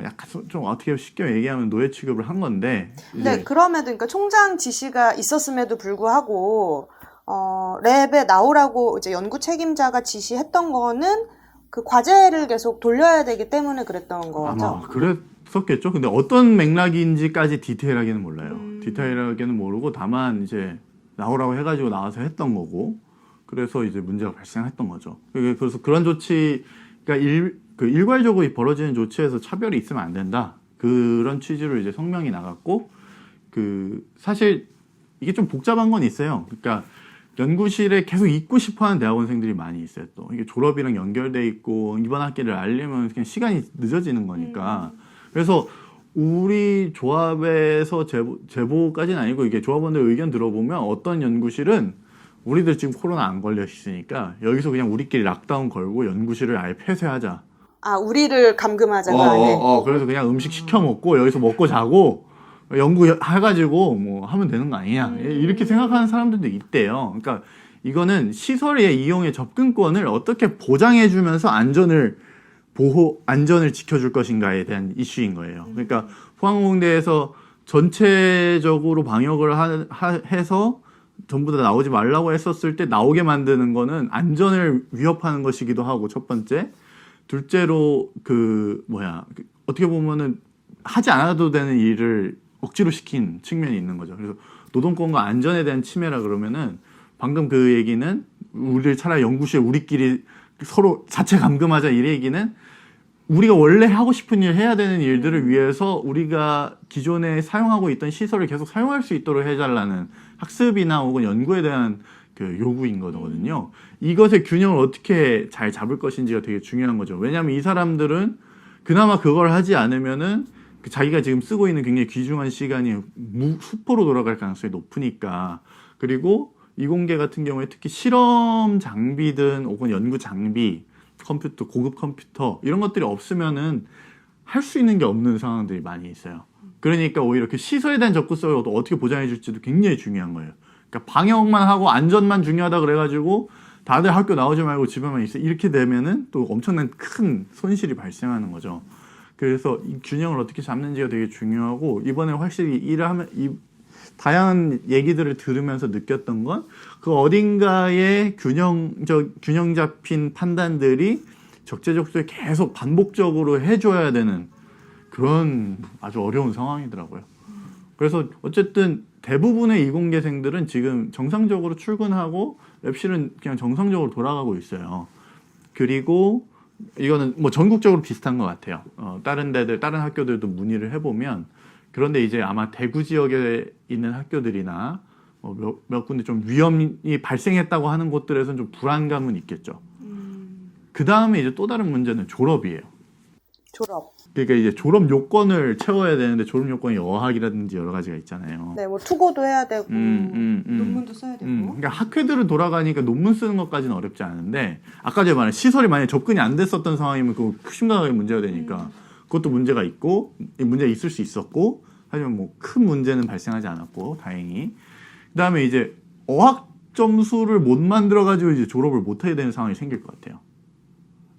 Speaker 2: 약간 좀 어떻게 쉽게 얘기하면 노예 취급을 한 건데.
Speaker 1: 네, 그럼에도 그러니까 총장 지시가 있었음에도 불구하고 랩에 나오라고 이제 연구 책임자가 지시했던 거는 그 과제를 계속 돌려야 되기 때문에 그랬던 거죠.
Speaker 2: 아마 그랬었겠죠. 근데 어떤 맥락인지까지 디테일하게는 몰라요. 디테일하게는 모르고 다만 이제 나오라고 해가지고 나와서 했던 거고, 그래서 이제 문제가 발생했던 거죠. 그래서 그런 조치가 일괄적으로 벌어지는 조치에서 차별이 있으면 안 된다. 그런 취지로 이제 성명이 나갔고, 사실 이게 좀 복잡한 건 있어요. 그러니까 연구실에 계속 있고 싶어하는 대학원생들이 많이 있어요. 또 이게 졸업이랑 연결돼 있고 이번 학기를 알려면 그냥 시간이 늦어지는 거니까. 그래서 우리 조합에서 제보까지는 아니고 이게 조합원들 의견 들어보면 어떤 연구실은 우리들 지금 코로나 안 걸려 있으니까 여기서 그냥 우리끼리 락다운 걸고 연구실을 아예 폐쇄하자.
Speaker 1: 아, 우리를 감금하자고 하네.
Speaker 2: 그래서 그냥 음식 시켜 먹고 여기서 먹고 자고 연구해가지고 뭐 하면 되는 거 아니냐, 이렇게 생각하는 사람들도 있대요. 그러니까 이거는 시설의 이용의 접근권을 어떻게 보장해주면서 안전을 지켜줄 것인가에 대한 이슈인 거예요. 그러니까 포항공대에서 전체적으로 방역을 해서 전부 다 나오지 말라고 했었을 때 나오게 만드는 거는 안전을 위협하는 것이기도 하고, 첫 번째. 둘째로 어떻게 보면은 하지 않아도 되는 일을 억지로 시킨 측면이 있는 거죠. 그래서 노동권과 안전에 대한 침해라 그러면은 방금 그 얘기는 우리를 차라리 연구실 우리끼리 서로 자체 감금하자, 이 얘기는 우리가 원래 하고 싶은 일 해야 되는 일들을 위해서 우리가 기존에 사용하고 있던 시설을 계속 사용할 수 있도록 해달라는 학습이나 혹은 연구에 대한 그 요구인 거거든요. 이것의 균형을 어떻게 잘 잡을 것인지가 되게 중요한 거죠. 왜냐하면 이 사람들은 그나마 그걸 하지 않으면은 자기가 지금 쓰고 있는 굉장히 귀중한 시간이 수포로 돌아갈 가능성이 높으니까. 그리고 이공계 같은 경우에 특히 실험 장비든 혹은 연구 장비, 컴퓨터, 고급 컴퓨터 이런 것들이 없으면은 할 수 있는 게 없는 상황들이 많이 있어요. 그러니까 오히려 그 시설에 대한 접근성을 어떻게 보장해 줄지도 굉장히 중요한 거예요. 그러니까 방역만 하고 안전만 중요하다 그래가지고 다들 학교 나오지 말고 집에만 있어 이렇게 되면은 또 엄청난 큰 손실이 발생하는 거죠. 그래서 이 균형을 어떻게 잡는지가 되게 중요하고 이번에 확실히 일을 하면 이 다양한 얘기들을 들으면서 느꼈던 건 그 어딘가에 균형 잡힌 판단들이 적재적소에 계속 반복적으로 해줘야 되는 그런 아주 어려운 상황이더라고요. 그래서 어쨌든 대부분의 이공계생들은 지금 정상적으로 출근하고 랩실은 그냥 정상적으로 돌아가고 있어요. 그리고 이거는 뭐 전국적으로 비슷한 것 같아요. 다른 학교들도 문의를 해보면 그런데 이제 아마 대구 지역에 있는 학교들이나 몇 군데 좀 위험이 발생했다고 하는 곳들에서는 좀 불안감은 있겠죠. 그 다음에 이제 또 다른 문제는 졸업이에요.
Speaker 1: 졸업.
Speaker 2: 그러니까 이제 졸업 요건을 채워야 되는데 졸업 요건이 어학이라든지 여러 가지가 있잖아요.
Speaker 1: 네, 뭐 투고도 해야 되고 논문도 써야 되고.
Speaker 2: 그러니까 학회들은 돌아가니까 논문 쓰는 것까지는 어렵지 않은데 아까 제가 말한 시설이 만약에 접근이 안 됐었던 상황이면 그거 심각하게 문제가 되니까 그것도 문제가 있고 문제가 있을 수 있었고 하지만 뭐 큰 문제는 발생하지 않았고 다행히 그다음에 이제 어학 점수를 못 만들어 가지고 이제 졸업을 못 하게 되는 상황이 생길 것 같아요.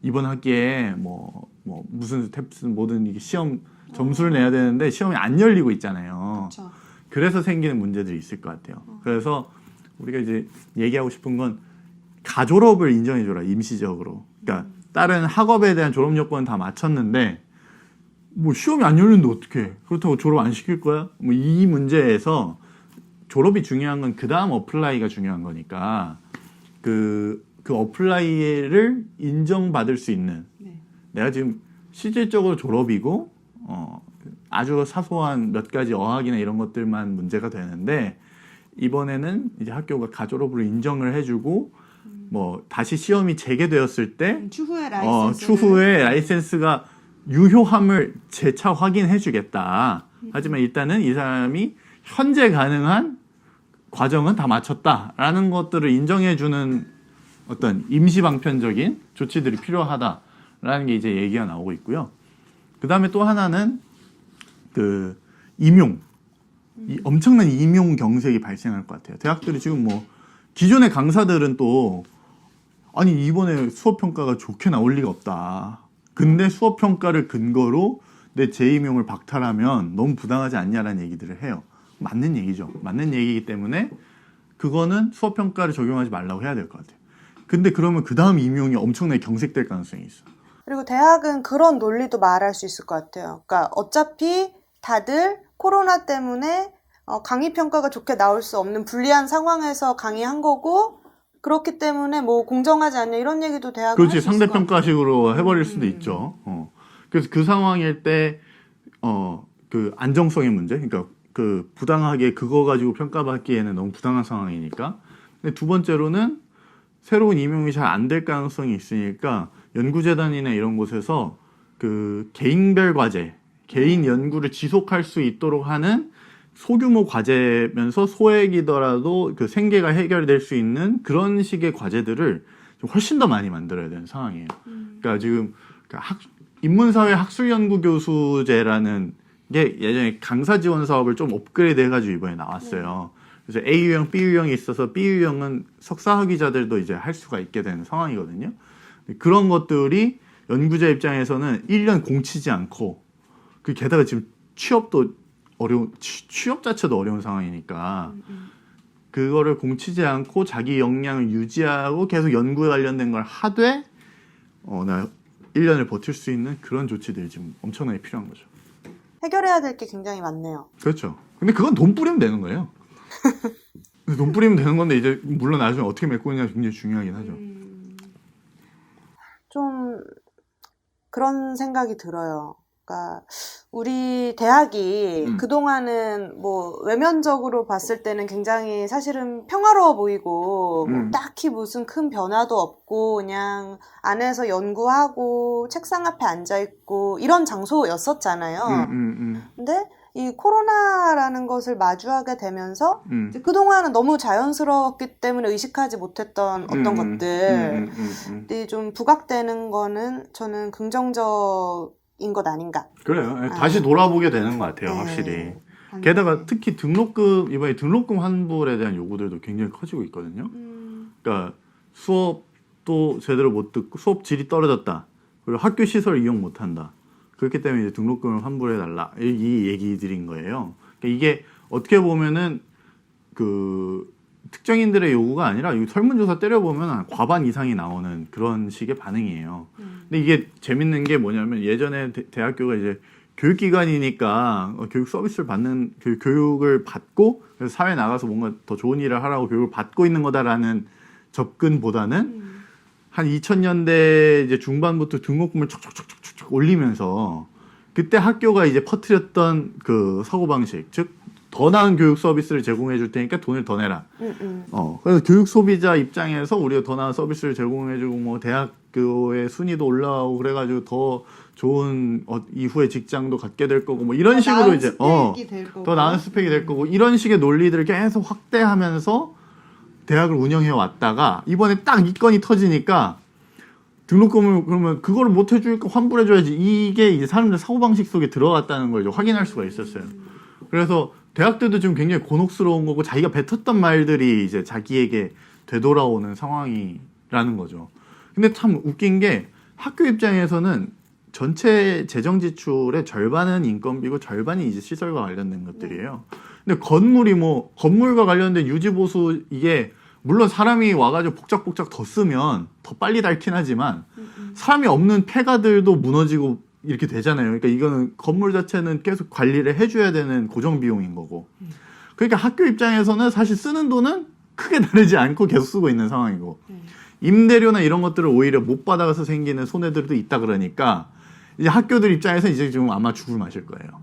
Speaker 2: 이번 학기에 뭐 무슨 탭스 뭐든 이게 시험 점수를 내야 되는데 시험이 안 열리고 있잖아요.
Speaker 1: 그렇죠.
Speaker 2: 그래서 생기는 문제들이 있을 것 같아요. 그래서 우리가 이제 얘기하고 싶은 건 가졸업을 인정해줘라 임시적으로. 그러니까 다른 학업에 대한 졸업 요건은 다 맞췄는데 뭐 시험이 안 열리는데 어떡해? 그렇다고 졸업 안 시킬 거야? 뭐 이 문제에서 졸업이 중요한 건 그 다음 어플라이가 중요한 거니까 그 어플라이를 인정받을 수 있는 내가 지금 실질적으로 졸업이고 아주 사소한 몇 가지 어학이나 이런 것들만 문제가 되는데 이번에는 이제 학교가 가졸업으로 인정을 해주고 뭐 다시 시험이 재개되었을 때 추후에 라이센스가 유효함을 재차 확인해주겠다. 하지만 일단은 이 사람이 현재 가능한 과정은 다 마쳤다라는 것들을 인정해주는 어떤 임시방편적인 조치들이 필요하다라는 게 이제 얘기가 나오고 있고요. 그 다음에 또 하나는 그 임용, 이 엄청난 임용 경색이 발생할 것 같아요. 대학들이 지금 뭐 기존의 강사들은 또 아니 이번에 수업 평가가 좋게 나올 리가 없다. 근데 수업 평가를 근거로 내 재임용을 박탈하면 너무 부당하지 않냐라는 얘기들을 해요. 맞는 얘기죠. 맞는 얘기이기 때문에 그거는 수업 평가를 적용하지 말라고 해야 될 것 같아요. 근데 그러면 그 다음 임용이 엄청나게 경색될 가능성이 있어.
Speaker 1: 그리고 대학은 그런 논리도 말할 수 있을 것 같아요. 그러니까 어차피 다들 코로나 때문에 강의 평가가 좋게 나올 수 없는 불리한 상황에서 강의한 거고 그렇기 때문에 뭐 공정하지 않냐 이런 얘기도 대학은
Speaker 2: 그렇지.
Speaker 1: 할 수 있을 것 같아요.
Speaker 2: 상대평가식으로 해버릴 수도 있죠. 그래서 그 상황일 때 그 안정성의 문제, 그러니까 그 부당하게 그거 가지고 평가받기에는 너무 부당한 상황이니까. 근데 두 번째로는 새로운 임용이 잘 안 될 가능성이 있으니까 연구재단이나 이런 곳에서 그 개인별 과제, 개인 연구를 지속할 수 있도록 하는 소규모 과제면서 소액이더라도 그 생계가 해결될 수 있는 그런 식의 과제들을 좀 훨씬 더 많이 만들어야 되는 상황이에요. 그러니까 지금 인문사회 학술연구교수제라는 게 예전에 강사 지원 사업을 좀 업그레이드 해가지고 이번에 나왔어요. 그래서 A 유형, B 유형이 있어서 B 유형은 석사학위자들도 이제 할 수가 있게 되는 상황이거든요. 그런 것들이 연구자 입장에서는 1년 공치지 않고 그 게다가 지금 취업도 취업 자체도 어려운 상황이니까 그거를 공치지 않고 자기 역량을 유지하고 계속 연구에 관련된 걸 하되 나 1년을 버틸 수 있는 그런 조치들이 지금 엄청나게 필요한 거죠.
Speaker 1: 해결해야 될 게 굉장히 많네요.
Speaker 2: 그렇죠. 근데 그건 돈 뿌리면 되는 거예요. 돈 뿌리면 되는 건데 이제 물론 나중에 어떻게 메꾸느냐가 굉장히 중요하긴 하죠.
Speaker 1: 좀 그런 생각이 들어요. 그러니까 우리 대학이 그동안은 뭐 외면적으로 봤을 때는 굉장히 사실은 평화로워 보이고 뭐 딱히 무슨 큰 변화도 없고 그냥 안에서 연구하고 책상 앞에 앉아 있고 이런 장소였었잖아요. 근데 이 코로나라는 것을 마주하게 되면서 이제 그동안은 너무 자연스러웠기 때문에 의식하지 못했던 어떤 것들이 좀 부각되는 거는 저는 긍정적인 것 아닌가.
Speaker 2: 그래요. 다시 돌아보게 되는 것 같아요. 확실히. 게다가 특히 이번에 등록금 환불에 대한 요구들도 굉장히 커지고 있거든요. 그러니까 수업도 제대로 못 듣고 수업 질이 떨어졌다. 그리고 학교 시설 이용 못 한다. 그렇기 때문에 이제 등록금을 환불해 달라. 이 얘기들인 거예요. 그러니까 이게 어떻게 보면은 그 특정인들의 요구가 아니라 이 설문조사 때려보면 과반 이상이 나오는 그런 식의 반응이에요. 근데 이게 재밌는 게 뭐냐면 예전에 대학교가 이제 교육기관이니까 교육 서비스를 받는 교육을 받고 그래서 사회에 나가서 뭔가 더 좋은 일을 하라고 교육을 받고 있는 거다라는 접근보다는 한 2000년대 이제 중반부터 등록금을 촉촉촉촉촉 올리면서 그때 학교가 이제 퍼뜨렸던 그 사고방식, 즉 더 나은 교육 서비스를 제공해 줄 테니까 돈을 더 내라. 그래서 교육 소비자 입장에서 우리가 더 나은 서비스를 제공해 주고 뭐 대학교의 순위도 올라오고 그래가지고 더 좋은 이후에 직장도 갖게 될 거고 뭐 이런 식으로 이제 더 나은 스펙이 될 거고 이런 식의 논리들을 계속 확대하면서 대학을 운영해 왔다가 이번에 딱 이 건이 터지니까 등록금을 그러면 그거를 못 해주니까 환불해줘야지 이게 이제 사람들 사고방식 속에 들어갔다는 걸 이제 확인할 수가 있었어요. 그래서 대학들도 지금 굉장히 곤혹스러운 거고 자기가 뱉었던 말들이 이제 자기에게 되돌아오는 상황이라는 거죠. 근데 참 웃긴 게 학교 입장에서는 전체 재정 지출의 절반은 인건비고 절반이 이제 시설과 관련된 것들이에요. 근데 건물과 관련된 유지 보수 이게 물론 사람이 와가지고 복작복작 더 쓰면 더 빨리 닳긴 하지만 사람이 없는 폐가들도 무너지고 이렇게 되잖아요. 그러니까 이거는 건물 자체는 계속 관리를 해줘야 되는 고정 비용인 거고. 그러니까 학교 입장에서는 사실 쓰는 돈은 크게 다르지 않고 계속 쓰고 있는 상황이고. 임대료나 이런 것들을 오히려 못 받아가서 생기는 손해들도 있다 그러니까 이제 학교들 입장에서 이제 지금 아마 죽을 맛일 거예요.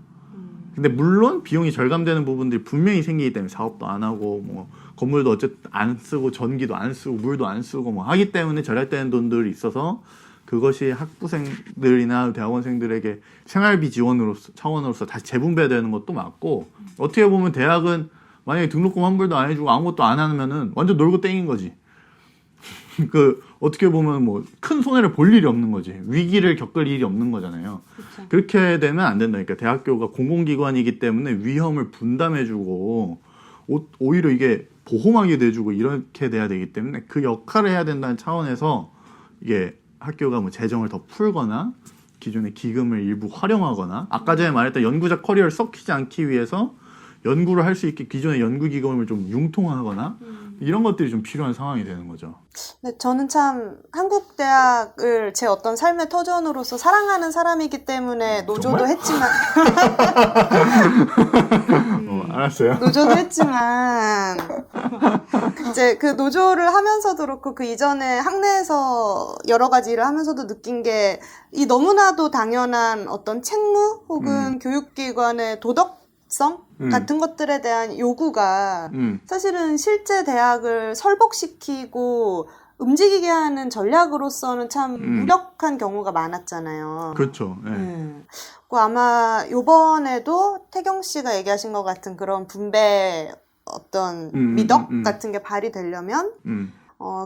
Speaker 2: 근데 물론 비용이 절감되는 부분들이 분명히 생기기 때문에 사업도 안 하고 뭐 건물도 어쨌든 안 쓰고 전기도 안 쓰고 물도 안 쓰고 뭐 하기 때문에 절약되는 돈들이 있어서 그것이 학부생들이나 대학원생들에게 생활비 지원으로서 차원으로서 다시 재분배되는 것도 맞고 어떻게 보면 대학은 만약에 등록금 환불도 안 해주고 아무것도 안 하면은 완전 놀고 땡인 거지. 그 어떻게 보면 뭐 큰 손해를 볼 일이 없는 거지. 위기를 겪을 일이 없는 거잖아요.
Speaker 1: 그쵸.
Speaker 2: 그렇게 되면 안 된다. 그러니까 대학교가 공공기관이기 때문에 위험을 분담해주고 오히려 이게 보호막이 돼주고 이렇게 돼야 되기 때문에 그 역할을 해야 된다는 차원에서 이게 학교가 뭐 재정을 더 풀거나 기존의 기금을 일부 활용하거나 아까 전에 말했던 연구자 커리어를 썩히지 않기 위해서 연구를 할 수 있게 기존의 연구 기금을 좀 융통하거나 이런 것들이 좀 필요한 상황이 되는 거죠.
Speaker 1: 네, 저는 참 한국 대학을 제 어떤 삶의 터전으로서 사랑하는 사람이기 때문에 노조도
Speaker 2: 정말?
Speaker 1: 했지만
Speaker 2: 알았어요.
Speaker 1: 노조도 했지만 이제 그 노조를 하면서도 그렇고 그 이전에 학내에서 여러 가지 일을 하면서도 느낀 게 이 너무나도 당연한 어떤 책무 혹은 교육기관의 도덕성 같은 것들에 대한 요구가 사실은 실제 대학을 설복시키고 움직이게 하는 전략으로서는 참 무력한 경우가 많았잖아요.
Speaker 2: 그렇죠. 네.
Speaker 1: 그 아마 요번에도 태경 씨가 얘기하신 것 같은 그런 분배 어떤 미덕 같은 게 발휘되려면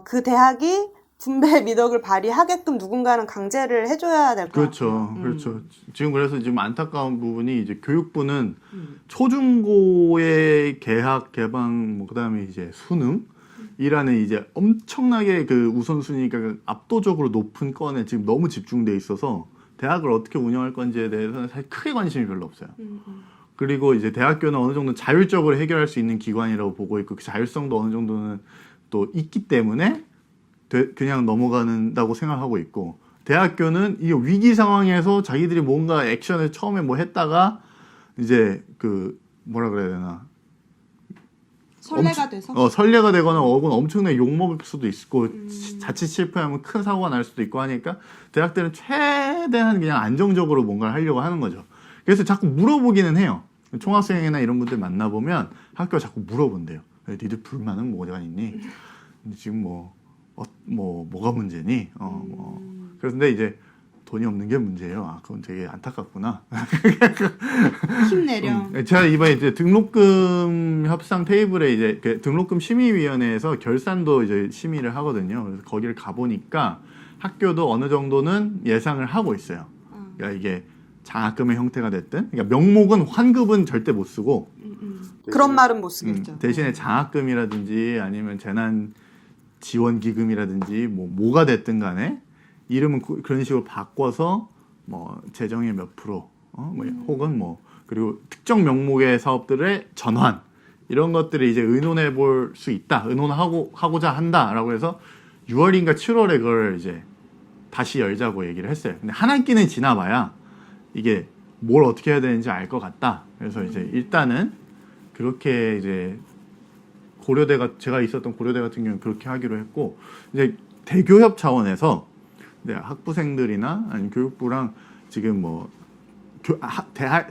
Speaker 1: 그 대학이 분배 미덕을 발휘하게끔 누군가는 강제를 해줘야 될 것 같아요.
Speaker 2: 그렇죠. 지금 그래서 지금 안타까운 부분이 이제 교육부는 초중고의 개학, 개방, 뭐 그다음에 이제 수능이라는 이제 엄청나게 그 우선순위가 압도적으로 높은 건에 지금 너무 집중돼 있어서 대학을 어떻게 운영할 건지에 대해서는 사실 크게 관심이 별로 없어요. 그리고 이제 대학교는 어느 정도 자율적으로 해결할 수 있는 기관이라고 보고 있고 그 자율성도 어느 정도는 또 있기 때문에 그냥 넘어간다고 생각하고 있고 대학교는 이 위기 상황에서 자기들이 뭔가 액션을 처음에 뭐 했다가 이제 그 뭐라 그래야 되나
Speaker 1: 선례가 돼서
Speaker 2: 선례가 되거나 혹은 엄청나게 욕먹을 수도 있고 자칫 실패하면 큰 사고가 날 수도 있고 하니까 대학들은 최대한 그냥 안정적으로 뭔가를 하려고 하는 거죠. 그래서 자꾸 물어보기는 해요. 총학생이나 이런 분들 만나보면 학교가 자꾸 물어본대요. 니들 불만은 뭐가 있니? 지금 뭐가 문제니? 그런데 이제 돈이 없는 게 문제예요. 아, 그건 되게 안타깝구나.
Speaker 1: 힘내렴.
Speaker 2: 제가 이번에 이제 등록금 협상 테이블에 이제 그 등록금 심의위원회에서 결산도 이제 심의를 하거든요. 그래서 거기를 가보니까 학교도 어느 정도는 예상을 하고 있어요. 그러니까 이게 장학금의 형태가 됐든, 그러니까 명목은 환급은 절대 못 쓰고,
Speaker 1: 그런 말은 못 쓰겠죠.
Speaker 2: 대신에 장학금이라든지 아니면 재난 지원기금이라든지 뭐가 됐든 간에 이름은 그런 식으로 바꿔서 뭐 재정의 몇 프로 혹은 그리고 특정 명목의 사업들의 전환 이런 것들을 이제 의논해 볼 수 있다. 의논하고자 한다라고 해서 6월인가 7월에 그걸 이제 다시 열자고 얘기를 했어요. 근데 한 학기는 지나봐야 이게 뭘 어떻게 해야 되는지 알 것 같다. 그래서 이제 일단은 그렇게 이제 제가 있었던 고려대 같은 경우는 그렇게 하기로 했고, 이제 대교협 차원에서 학부생들이나 아니면 교육부랑 지금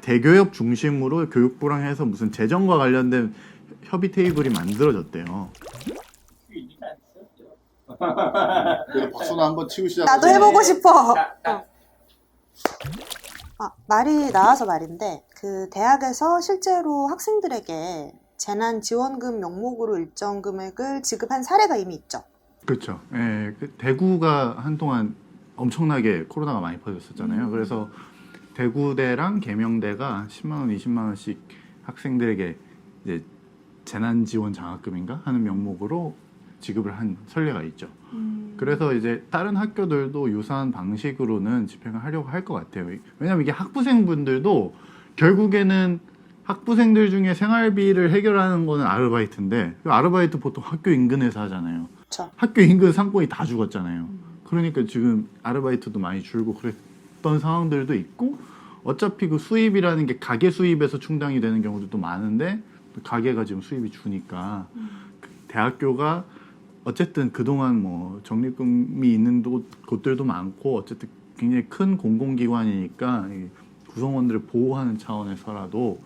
Speaker 2: 대교협 중심으로 교육부랑 해서 무슨 재정과 관련된 협의 테이블이 만들어졌대요.
Speaker 4: 박수나 한번 치고 시작.
Speaker 1: 나도 해보고 싶어. 말이 나와서 말인데 그 대학에서 실제로 학생들에게 재난지원금 명목으로 일정 금액을 지급한 사례가 이미 있죠.
Speaker 2: 그렇죠. 예, 대구가 한동안 엄청나게 코로나가 많이 퍼졌었잖아요. 그래서 대구대랑 계명대가 10만 원, 20만 원씩 학생들에게 이제 재난지원 장학금인가 하는 명목으로 지급을 한 선례가 있죠. 그래서 이제 다른 학교들도 유사한 방식으로는 집행을 하려고 할 것 같아요. 왜냐하면 이게 학부생분들도 결국에는 학부생들 중에 생활비를 해결하는 거는 아르바이트인데 그 아르바이트 보통 학교 인근에서 하잖아요.
Speaker 1: 그쵸.
Speaker 2: 학교 인근 상권이 다 죽었잖아요. 그러니까 지금 아르바이트도 많이 줄고 그랬던 상황들도 있고 어차피 그 수입이라는 게 가계 수입에서 충당이 되는 경우도 많은데 가계가 지금 수입이 주니까 대학교가 어쨌든 그동안 적립금이 있는 곳들도 많고 어쨌든 굉장히 큰 공공기관이니까 구성원들을 보호하는 차원에서라도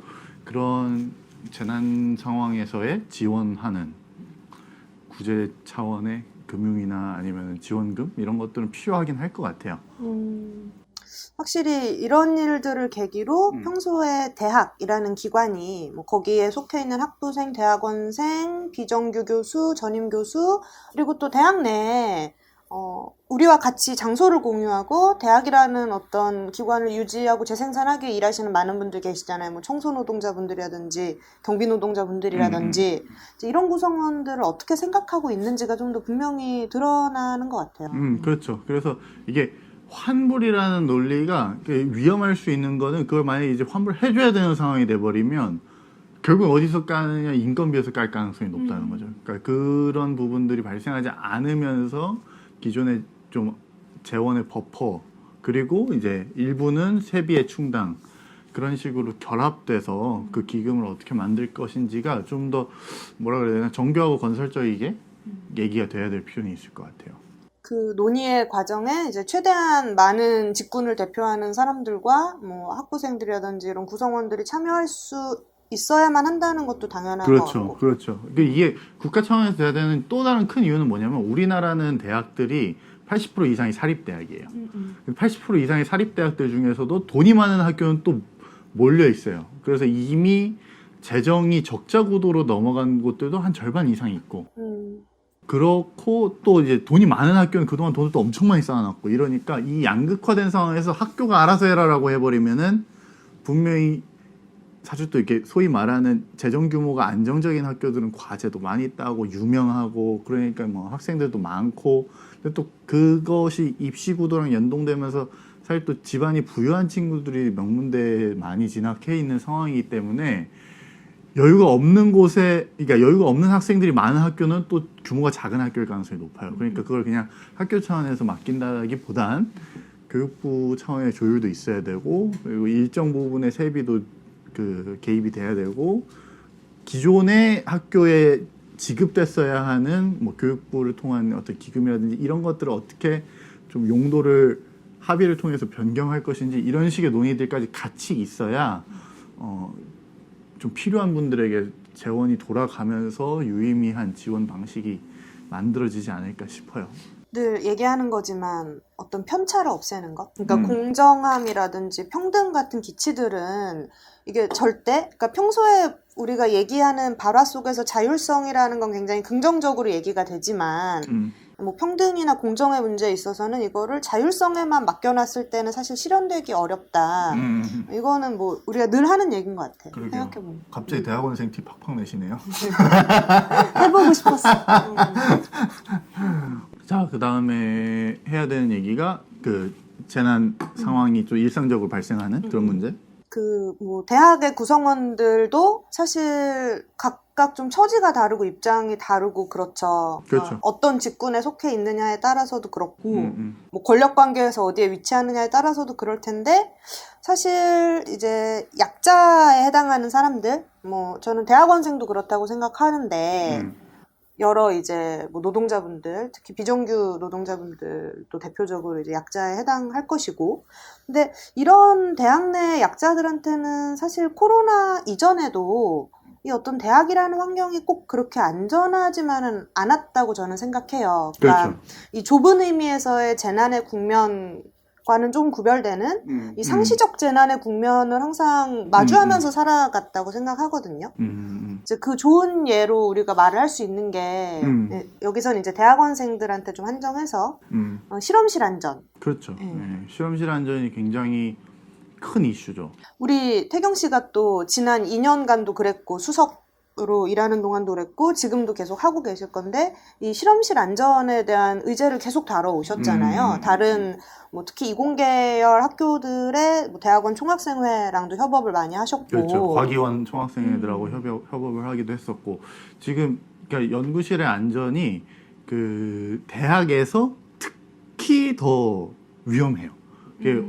Speaker 2: 그런 재난 상황에서의 지원하는 구제 차원의 금융이나 아니면 지원금 이런 것들은 필요하긴 할 것 같아요.
Speaker 1: 확실히 이런 일들을 계기로 평소에 대학이라는 기관이 거기에 속해 있는 학부생, 대학원생, 비정규 교수, 전임 교수 그리고 또 대학 내에 우리와 같이 장소를 공유하고 대학이라는 어떤 기관을 유지하고 재생산하기 위해 일하시는 많은 분들 계시잖아요. 청소노동자분들이라든지 경비노동자분들이라든지 이런 구성원들을 어떻게 생각하고 있는지가 좀 더 분명히 드러나는 것 같아요.
Speaker 2: 그렇죠. 그래서 이게 환불이라는 논리가 위험할 수 있는 거는 그걸 만약에 이제 환불해줘야 되는 상황이 돼버리면 결국 어디서 까느냐 인건비에서 깔 가능성이 높다는 거죠. 그러니까 그런 부분들이 발생하지 않으면서 기존의 좀 재원의 버퍼 그리고 이제 일부는 세비의 충당 그런 식으로 결합돼서 그 기금을 어떻게 만들 것인지가 좀 더 뭐라 그래야 되나 정교하고 건설적이게 얘기가 돼야 될 필요는 있을 것 같아요.
Speaker 1: 그 논의의 과정에 이제 최대한 많은 직군을 대표하는 사람들과 학부생들이라든지 이런 구성원들이 참여할 수 있어야만 한다는 것도 당연한 것 같고.
Speaker 2: 그렇죠. 이게 국가 차원에서 돼야 되는 또 다른 큰 이유는 뭐냐면 우리나라는 대학들이 80% 이상이 사립대학이에요. 80% 이상의 사립대학들 중에서도 돈이 많은 학교는 또 몰려 있어요. 그래서 이미 재정이 적자 구도로 넘어간 곳들도 한 절반 이상 있고 그렇고 또 이제 돈이 많은 학교는 그동안 돈을 또 엄청 많이 쌓아놨고 이러니까 이 양극화된 상황에서 학교가 알아서 해라라고 해버리면은 분명히 사실 또 이렇게 소위 말하는 재정 규모가 안정적인 학교들은 과제도 많이 따고 유명하고 그러니까 학생들도 많고 근데 또 그것이 입시 구도랑 연동되면서 사실 또 집안이 부유한 친구들이 명문대에 많이 진학해 있는 상황이기 때문에 여유가 없는 곳에 그러니까 여유가 없는 학생들이 많은 학교는 또 규모가 작은 학교일 가능성이 높아요. 그러니까 그걸 그냥 학교 차원에서 맡긴다기보단 교육부 차원의 조율도 있어야 되고 그리고 일정 부분의 세비도 개입이 돼야 되고 기존의 학교에 지급됐어야 하는 교육부를 통한 어떤 기금이라든지 이런 것들을 어떻게 좀 용도를 합의를 통해서 변경할 것인지 이런 식의 논의들까지 같이 있어야 좀 필요한 분들에게 재원이 돌아가면서 유의미한 지원 방식이 만들어지지 않을까 싶어요.
Speaker 1: 늘 얘기하는 거지만 어떤 편차를 없애는 것 그러니까 공정함이라든지 평등 같은 기치들은 이게 그러니까 평소에 우리가 얘기하는 발화 속에서 자율성이라는 건 굉장히 긍정적으로 얘기가 되지만 뭐 평등이나 공정의 문제에 있어서는 이거를 자율성에만 맡겨놨을 때는 사실 실현되기 어렵다. 이거는 뭐 우리가 늘 하는 얘기인 것 같아요.
Speaker 2: 그러게요.
Speaker 1: 생각해보면.
Speaker 2: 갑자기 대학원생 티 팍팍 내시네요.
Speaker 1: 해보고 싶었어.
Speaker 2: 자, 그 다음에 해야 되는 얘기가 그 재난 상황이 좀 일상적으로 발생하는 그런 문제.
Speaker 1: 뭐 대학의 구성원들도 사실 각각 좀 처지가 다르고 입장이 다르고 그렇죠.
Speaker 2: 그렇죠.
Speaker 1: 어떤 직군에 속해 있느냐에 따라서도 그렇고 뭐 권력 관계에서 어디에 위치하느냐에 따라서도 그럴 텐데 사실 이제 약자에 해당하는 사람들 뭐 저는 대학원생도 그렇다고 생각하는데 여러 이제 뭐 노동자분들, 특히 비정규 노동자분들도 대표적으로 이제 약자에 해당할 것이고, 근데 이런 대학 내 약자들한테는 사실 코로나 이전에도 이 어떤 대학이라는 환경이 꼭 그렇게 안전하지만은 않았다고 저는 생각해요. 그러니까
Speaker 2: 그렇죠.
Speaker 1: 이 좁은 의미에서의 재난의 국면과는 좀 구별되는 이 상시적 재난의 국면을 항상 마주하면서 살아갔다고 생각하거든요. 이제 그 좋은 예로 우리가 말을 할 수 있는 게 여기서는 이제 대학원생들한테 좀 한정해서 실험실 안전.
Speaker 2: 그렇죠. 네, 실험실 안전이 굉장히 큰 이슈죠.
Speaker 1: 우리 태경 씨가 또 지난 2년간도 그랬고 수석으로 일하는 동안도 그랬고 지금도 계속 하고 계실 건데 이 실험실 안전에 대한 의제를 계속 다뤄오셨잖아요. 다른 뭐 특히 이공계열 학교들의 뭐 대학원 총학생회랑도 협업을 많이 하셨고
Speaker 2: 그렇죠. 과기원 총학생회들하고 협업을 하기도 했었고 지금 그러니까 연구실의 안전이 그 대학에서 특히 더 위험해요. 그게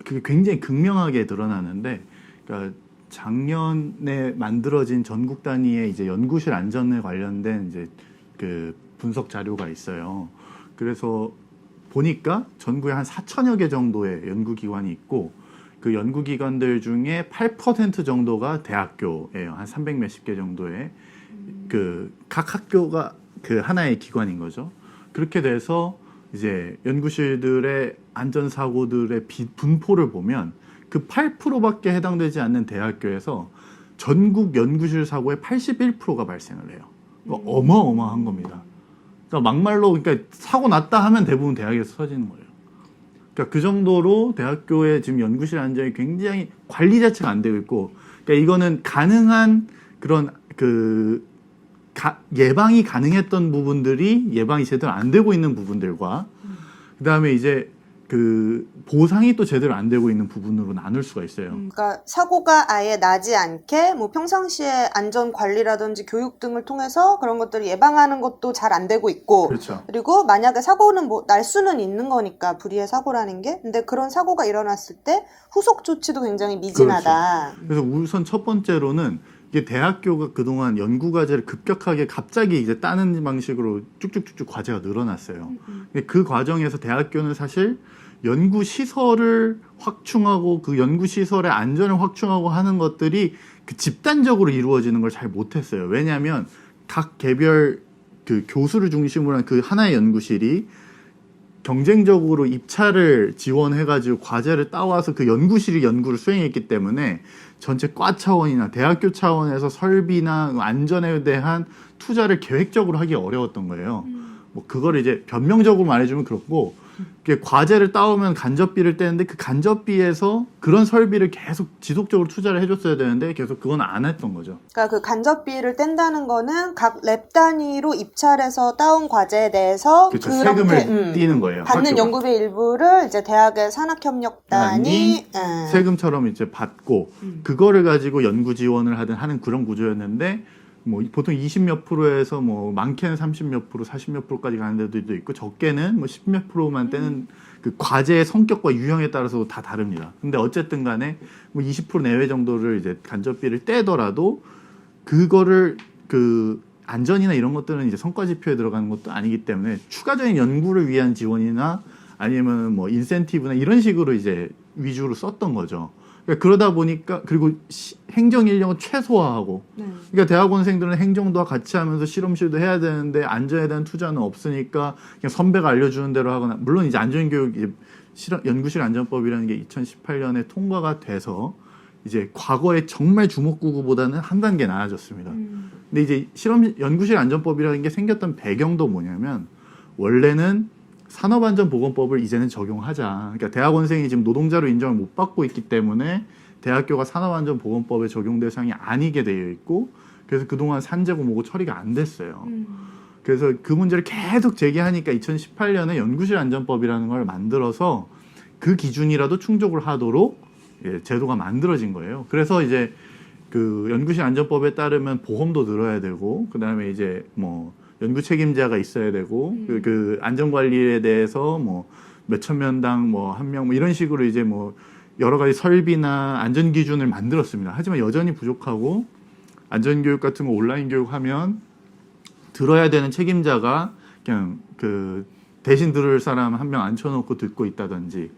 Speaker 2: 그게 굉장히 극명하게 드러나는데, 그러니까 작년에 만들어진 전국 단위의 이제 연구실 안전에 관련된 이제 그 분석 자료가 있어요. 그래서 보니까 전국에 한 4천여 개 정도의 연구기관이 있고, 그 연구기관들 중에 8% 정도가 대학교예요. 한 300 몇십 개 정도의 그 각 학교가 그 하나의 기관인 거죠. 그렇게 돼서 이제 연구실들의 안전사고들의 분포를 보면 그 8%밖에 해당되지 않는 대학교에서 전국 연구실 사고의 81%가 발생을 해요. 그러니까 어마어마한 겁니다. 그러니까 막말로 그러니까 사고 났다 하면 대부분 대학에서 터지는 거예요. 그러니까 그 정도로 대학교의 지금 연구실 안전이 굉장히 관리 자체가 안 되고 있고, 그러니까 이거는 가능한 그런 예방이 가능했던 부분들이 예방이 제대로 안 되고 있는 부분들과 그다음에 이제 그 보상이 또 제대로 안 되고 있는 부분으로 나눌 수가 있어요.
Speaker 1: 그러니까 사고가 아예 나지 않게 뭐 평상시에 안전 관리라든지 교육 등을 통해서 그런 것들을 예방하는 것도 잘 안 되고 있고,
Speaker 2: 그렇죠.
Speaker 1: 그리고 만약에 사고는 뭐 날 수는 있는 거니까 불의의 사고라는 게, 근데 그런 사고가 일어났을 때 후속 조치도 굉장히 미진하다.
Speaker 2: 그렇죠. 그래서 우선 첫 번째로는 이게 대학교가 그동안 연구 과제를 급격하게 갑자기 이제 따는 방식으로 쭉쭉쭉쭉 과제가 늘어났어요. 근데 그 과정에서 대학교는 사실 연구 시설을 확충하고 그 연구 시설의 안전을 확충하고 하는 것들이 그 집단적으로 이루어지는 걸 잘 못했어요. 왜냐하면 각 개별 그 교수를 중심으로 한 그 하나의 연구실이 경쟁적으로 입찰을 지원해가지고 과제를 따와서 그 연구실이 연구를 수행했기 때문에 전체 과 차원이나 대학교 차원에서 설비나 안전에 대한 투자를 계획적으로 하기 어려웠던 거예요. 뭐 그거를 이제 변명적으로 말해주면 그렇고, 과제를 따오면 간접비를 떼는데 그 간접비에서 그런 설비를 계속 지속적으로 투자를 해줬어야 되는데 계속 그건 안 했던 거죠.
Speaker 1: 그러니까 그 간접비를 뗀다는 거는 각 랩 단위로 입찰해서 따온 과제에 대해서
Speaker 2: 그렇죠.
Speaker 1: 그렇게
Speaker 2: 세금을 띄는 거예요.
Speaker 1: 받는
Speaker 2: 학교가.
Speaker 1: 연구비 일부를 이제 대학의 산학협력단이
Speaker 2: 세금처럼 이제 받고 그거를 가지고 연구 지원을 하는 그런 구조였는데, 뭐 보통 20몇 프로에서 뭐 많게는 30몇 프로, 40몇 프로까지 가는 데도 있고 적게는 뭐 10몇 프로만 떼는 그 과제의 성격과 유형에 따라서 다 다릅니다. 근데 어쨌든 간에 뭐 20% 내외 정도를 이제 간접비를 떼더라도 그거를 그 안전이나 이런 것들은 이제 성과 지표에 들어가는 것도 아니기 때문에 추가적인 연구를 위한 지원이나 아니면 뭐 인센티브나 이런 식으로 이제 위주로 썼던 거죠. 그러다 보니까, 그리고 행정 인력은 최소화하고, 그러니까 대학원생들은 행정도 같이 하면서 실험실도 해야 되는데 안전에 대한 투자는 없으니까 그냥 선배가 알려주는 대로 하거나, 물론 이제 안전교육 연구실 안전법이라는 게 2018년에 통과가 돼서 이제 과거에 정말 주먹구구보다는 한 단계 나아졌습니다. 근데 이제 연구실 안전법이라는 게 생겼던 배경도 뭐냐면 원래는 산업안전보건법을 이제는 적용하자. 그러니까 대학원생이 지금 노동자로 인정을 못 받고 있기 때문에 대학교가 산업안전보건법에 적용 대상이 아니게 되어 있고 그래서 그동안 산재고 뭐고 처리가 안 됐어요. 그래서 그 문제를 계속 제기하니까 2018년에 연구실 안전법이라는 걸 만들어서 그 기준이라도 충족을 하도록 제도가 만들어진 거예요. 그래서 이제 그 연구실 안전법에 따르면 보험도 들어야 되고 그다음에 이제 뭐 연구 책임자가 있어야 되고 그 안전 관리에 대해서 뭐 몇천 명당 뭐 한 명 뭐 이런 식으로 이제 뭐 여러 가지 설비나 안전 기준을 만들었습니다. 하지만 여전히 부족하고 안전 교육 같은 거 온라인 교육하면 들어야 되는 책임자가 그냥 그 대신 들을 사람 한 명 앉혀놓고 듣고 있다든지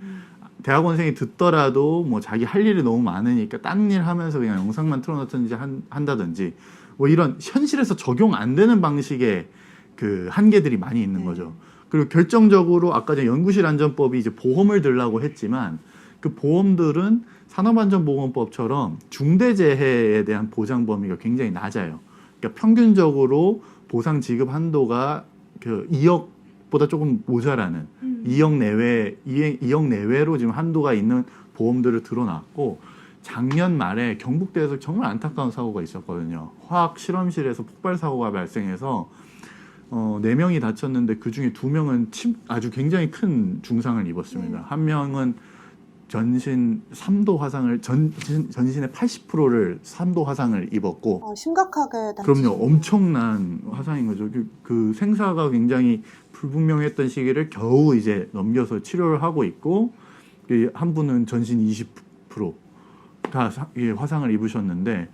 Speaker 2: 대학원생이 듣더라도 뭐 자기 할 일이 너무 많으니까 딴 일 하면서 그냥 영상만 틀어놓든지 한다든지 뭐 이런 현실에서 적용 안 되는 방식의 그 한계들이 많이 있는 거죠. 그리고 결정적으로 아까 전에 연구실 안전법이 이제 보험을 들라고 했지만 그 보험들은 산업안전보건법처럼 중대재해에 대한 보장 범위가 굉장히 낮아요. 그러니까 평균적으로 보상 지급 한도가 그 2억보다 조금 모자라는 2억 내외로 지금 한도가 있는 보험들을 들어놨고 작년 말에 경북대에서 정말 안타까운 사고가 있었거든요. 화학 실험실에서 폭발 사고가 발생해서 4명이 다쳤는데 그 중에 2명은 아주 굉장히 큰 중상을 입었습니다. 한 명은 전신 3도 화상을 전신의 80%를 3도 화상을 입었고
Speaker 1: 심각하게
Speaker 2: 그럼요. 엄청난 화상인 거죠. 그 생사가 굉장히 불분명했던 시기를 겨우 이제 넘겨서 치료를 하고 있고 한 분은 전신 20%다 화상을 입으셨는데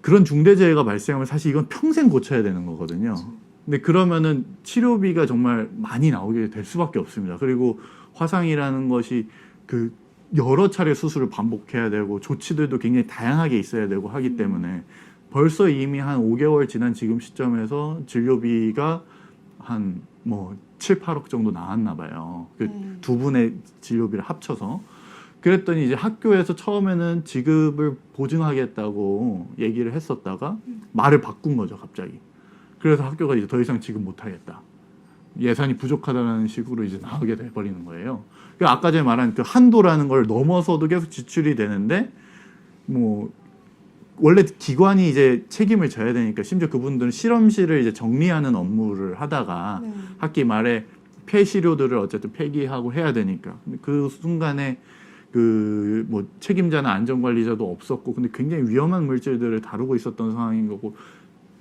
Speaker 2: 그런 중대재해가 발생하면 사실 이건 평생 고쳐야 되는 거거든요. 근데 그러면은 치료비가 정말 많이 나오게 될 수밖에 없습니다. 그리고 화상이라는 것이 그 여러 차례 수술을 반복해야 되고 조치들도 굉장히 다양하게 있어야 되고 하기 때문에 벌써 이미 한 5개월 지난 지금 시점에서 진료비가 한 뭐 7, 8억 정도 나왔나 봐요. 그 두 분의 진료비를 합쳐서. 그랬더니 이제 학교에서 처음에는 지급을 보증하겠다고 얘기를 했었다가 말을 바꾼 거죠, 갑자기. 그래서 학교가 이제 더 이상 지급 못 하겠다. 예산이 부족하다는 식으로 이제 나오게 돼 버리는 거예요. 아까 전에 말한 그 한도라는 걸 넘어서도 계속 지출이 되는데 뭐 원래 기관이 이제 책임을 져야 되니까 심지어 그분들은 실험실을 이제 정리하는 업무를 하다가 학기 말에 폐시료들을 어쨌든 폐기하고 해야 되니까 근데 그 순간에 그 뭐 책임자나 안전관리자도 없었고 근데 굉장히 위험한 물질들을 다루고 있었던 상황인 거고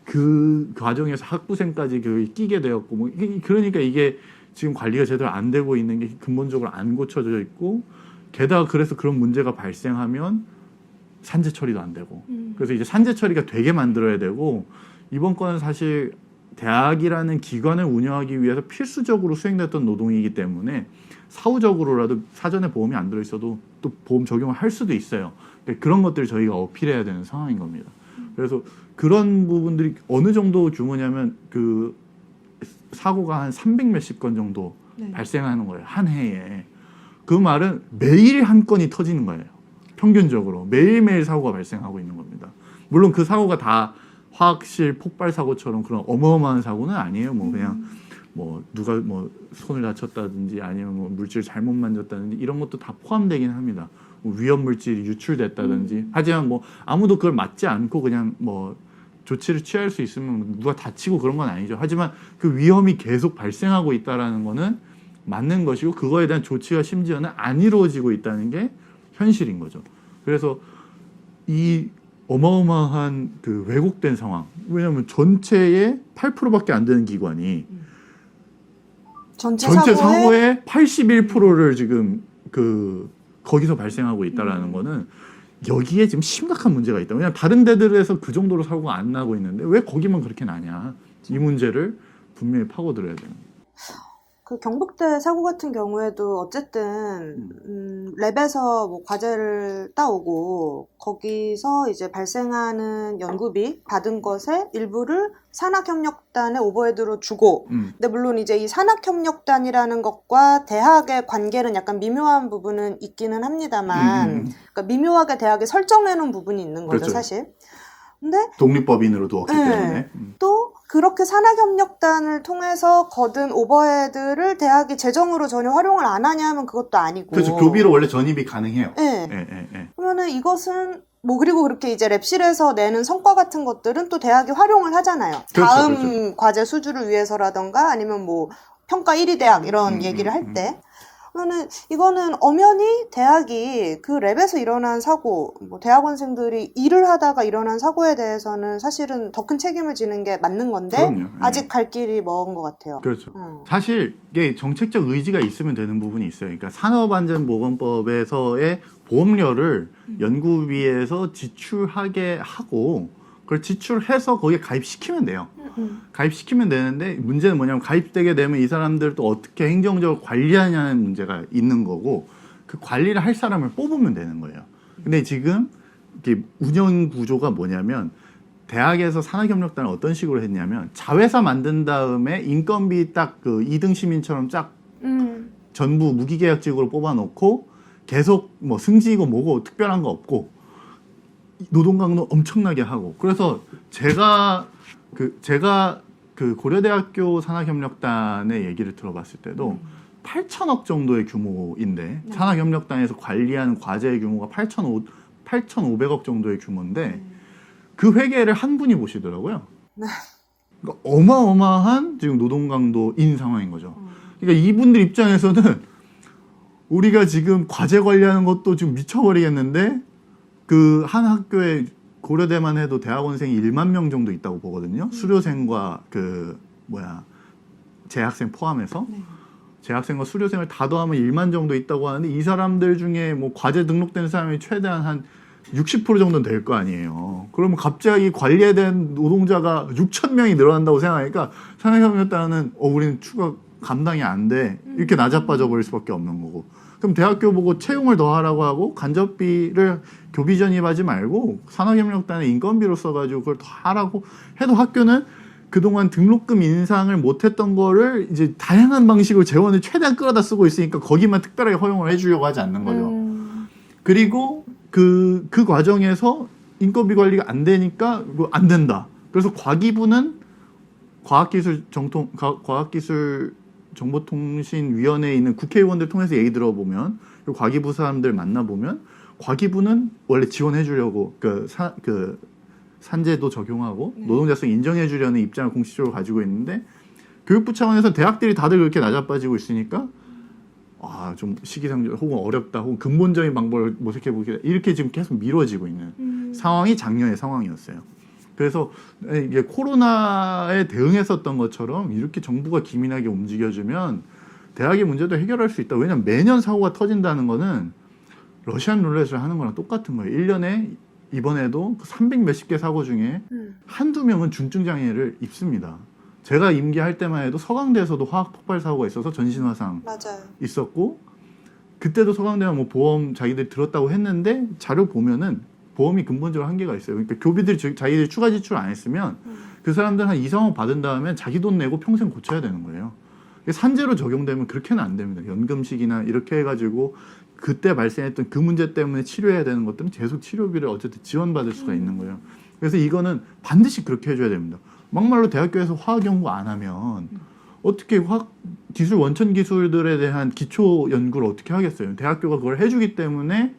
Speaker 2: 그 과정에서 학부생까지 끼게 되었고 뭐 그러니까 이게 지금 관리가 제대로 안 되고 있는 게 근본적으로 안 고쳐져 있고 게다가 그래서 그런 문제가 발생하면 산재 처리도 안 되고 그래서 이제 산재 처리가 되게 만들어야 되고 이번 건은 사실 대학이라는 기관을 운영하기 위해서 필수적으로 수행됐던 노동이기 때문에 사후적으로라도 사전에 보험이 안 들어있어도 또 보험 적용을 할 수도 있어요. 그러니까 그런 것들을 저희가 어필해야 되는 상황인 겁니다. 그래서 그런 부분들이 어느 정도 규모냐면 그 사고가 한 300 몇십 건 정도 발생하는 거예요. 한 해에. 그 말은 매일 한 건이 터지는 거예요. 평균적으로. 매일매일 사고가 발생하고 있는 겁니다. 물론 그 사고가 다 화학실 폭발 사고처럼 그런 어마어마한 사고는 아니에요. 뭐 그냥 뭐 누가 뭐 손을 다쳤다든지 아니면 뭐 물질 잘못 만졌다든지 이런 것도 다 포함되긴 합니다. 뭐 위험 물질이 유출됐다든지. 하지만 뭐 아무도 그걸 막지 않고 그냥 뭐 조치를 취할 수 있으면 누가 다치고 그런 건 아니죠. 하지만 그 위험이 계속 발생하고 있다라는 거는 맞는 것이고 그거에 대한 조치가 심지어는 안 이루어지고 있다는 게 현실인 거죠. 그래서 이 어마어마한 그 왜곡된 상황. 왜냐하면 전체의 8%밖에 안 되는 기관이
Speaker 1: 전체
Speaker 2: 사고의 81%를 지금 그 거기서 발생하고 있다라는 거는 여기에 지금 심각한 문제가 있다. 왜냐하면 다른 데들에서 그 정도로 사고가 안 나고 있는데 왜 거기만 그렇게 나냐. 이 문제를 분명히 파고들어야 되는 거예요.
Speaker 1: 그 경북대 사고 같은 경우에도 어쨌든 랩에서 뭐 과제를 따오고 거기서 이제 발생하는 연구비 받은 것의 일부를 산학협력단에 오버헤드로 주고 근데 물론 이제 이 산학협력단이라는 것과 대학의 관계는 약간 미묘한 부분은 있기는 합니다만 그러니까 미묘하게 대학에 설정해 놓은 부분이 있는 거죠,
Speaker 2: 그렇죠.
Speaker 1: 사실. 근데
Speaker 2: 독립법인으로 두었기
Speaker 1: 네.
Speaker 2: 때문에.
Speaker 1: 또 그렇게 산학협력단을 통해서 거둔 오버헤드를 대학이 재정으로 전혀 활용을 안 하냐 하면 그것도 아니고.
Speaker 2: 그렇죠. 교비로 원래 전입이 가능해요.
Speaker 1: 네.
Speaker 2: 예.
Speaker 1: 그러면은 이것은 뭐 그리고 그렇게 이제 랩실에서 내는 성과 같은 것들은 또 대학이 활용을 하잖아요.
Speaker 2: 그렇죠,
Speaker 1: 다음
Speaker 2: 그렇죠.
Speaker 1: 과제 수주를 위해서라던가 아니면 뭐 평가 1위 대학 이런 얘기를 할 때. 그러면은 이거는 엄연히 대학이 그 랩에서 일어난 사고, 뭐 대학원생들이 일을 하다가 일어난 사고에 대해서는 사실은 더 큰 책임을 지는 게 맞는 건데
Speaker 2: 그럼요. 예.
Speaker 1: 아직 갈 길이 먼 것 같아요.
Speaker 2: 그렇죠. 사실 이게 정책적 의지가 있으면 되는 부분이 있어요. 그러니까 산업안전보건법에서의 보험료를 연구비에서 지출하게 하고 그걸 지출해서 거기에 가입시키면 돼요. 가입시키면 되는데 문제는 뭐냐면 가입되게 되면 이 사람들을 또 어떻게 행정적으로 관리하냐는 문제가 있는 거고 그 관리를 할 사람을 뽑으면 되는 거예요. 근데 지금 이게 운영 구조가 뭐냐면 대학에서 산학협력단을 어떤 식으로 했냐면 자회사 만든 다음에 인건비 딱 그 2등 시민처럼 쫙 전부 무기계약직으로 뽑아놓고 계속 뭐 승진이고 뭐고 특별한 거 없고 노동 강도 엄청나게 하고 그래서 제가 그 고려대학교 산학협력단의 얘기를 들어봤을 때도 8천억 정도의 규모인데 산학협력단에서 관리하는 과제의 규모가 8,500억 정도의 규모인데 그 회계를 한 분이 보시더라고요. 그러니까 어마어마한 지금 노동 강도인 상황인 거죠. 그러니까 이분들 입장에서는 우리가 지금 과제 관리하는 것도 지금 미쳐버리겠는데 그 한 학교에 고려대만 해도 대학원생이 1만 명 정도 있다고 보거든요. 수료생과 재학생 포함해서. 재학생과 수료생을 다 더하면 1만 정도 있다고 하는데 이 사람들 중에 뭐 과제 등록된 사람이 최대한 한 60% 정도는 될 거 아니에요. 그러면 갑자기 관리에 대한 노동자가 6천 명이 늘어난다고 생각하니까 산학협력단은 우리는 추가 감당이 안 돼. 이렇게 낮아빠져 버릴 수밖에 없는 거고. 그럼 대학교 보고 채용을 더 하라고 하고 간접비를 교비 전입하지 말고 산학협력단의 인건비로 써가지고 그걸 더 하라고 해도 학교는 그동안 등록금 인상을 못했던 거를 이제 다양한 방식으로 재원을 최대한 끌어다 쓰고 있으니까 거기만 특별하게 허용을 해주려고 하지 않는 거죠. 그리고 그 과정에서 인건비 관리가 안 되니까 안 된다. 그래서 과기부는 과학기술정보통신위원회에 있는 국회의원들 통해서 얘기 들어보면 과기부 사람들 만나보면 과기부는 원래 지원해 주려고 산재도 적용하고 노동자성 인정해 주려는 입장을 공식적으로 가지고 있는데 교육부 차원에서 대학들이 다들 그렇게 낮아빠지고 있으니까 좀 시기상조 혹은 어렵다 혹은 근본적인 방법을 모색해 보기다 이렇게 지금 계속 미뤄지고 있는 상황이 작년의 상황이었어요. 그래서 이게 코로나에 대응했었던 것처럼 이렇게 정부가 기민하게 움직여주면 대학의 문제도 해결할 수 있다. 왜냐하면 매년 사고가 터진다는 거는 러시안 룰렛을 하는 거랑 똑같은 거예요. 1년에 이번에도 300 몇십 개 사고 중에 한두 명은 중증 장애를 입습니다. 제가 임기할 때만 해도 서강대에서도 화학 폭발 사고가 있어서 전신화상
Speaker 1: 맞아요.
Speaker 2: 있었고 그때도 서강대가 뭐 보험 자기들이 들었다고 했는데 자료 보면은 보험이 근본적으로 한계가 있어요. 그러니까 교비들이 자기들이 추가 지출 안 했으면 그 사람들 한 2, 3억 받은 다음에 자기 돈 내고 평생 고쳐야 되는 거예요. 산재로 적용되면 그렇게는 안 됩니다. 연금식이나 이렇게 해가지고 그때 발생했던 그 문제 때문에 치료해야 되는 것들은 계속 치료비를 어쨌든 지원받을 수가 있는 거예요. 그래서 이거는 반드시 그렇게 해줘야 됩니다. 막말로 대학교에서 화학 연구 안 하면 어떻게 기술 원천 기술들에 대한 기초 연구를 어떻게 하겠어요? 대학교가 그걸 해주기 때문에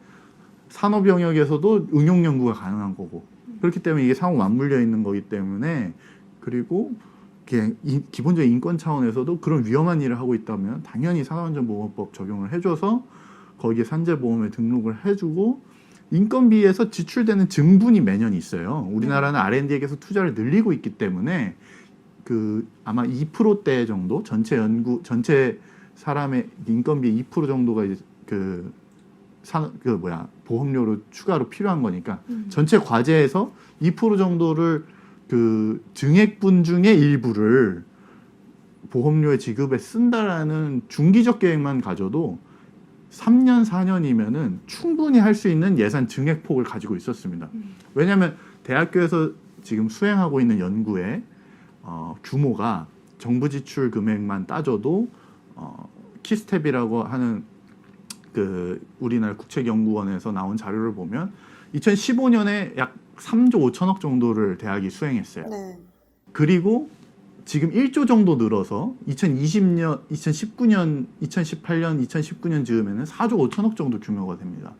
Speaker 2: 산업 영역에서도 응용 연구가 가능한 거고 그렇기 때문에 이게 상호 맞물려 있는 거기 때문에 그리고 기본적인 인권 차원에서도 그런 위험한 일을 하고 있다면 당연히 산업안전보건법 적용을 해줘서 거기에 산재보험에 등록을 해주고 인건비에서 지출되는 증분이 매년 있어요. 우리나라는 R&D에게서 투자를 늘리고 있기 때문에 아마 2%대 정도 전체 사람의 인건비 2% 정도가 이제 보험료로 추가로 필요한 거니까 전체 과제에서 2% 정도를 증액분 중에 일부를 보험료의 지급에 쓴다라는 중기적 계획만 가져도 3년, 4년이면은 충분히 할 수 있는 예산 증액폭을 가지고 있었습니다. 왜냐하면 대학교에서 지금 수행하고 있는 연구의 규모가 정부 지출 금액만 따져도 키스텝이라고 하는 그 우리나라 국책연구원에서 나온 자료를 보면 2015년에 약 3조 5천억 정도를 대학이 수행했어요.
Speaker 1: 네.
Speaker 2: 그리고 지금 1조 정도 늘어서 2020년, 2019년, 2018년, 2019년 즈음에는 4조 5천억 정도 규모가 됩니다.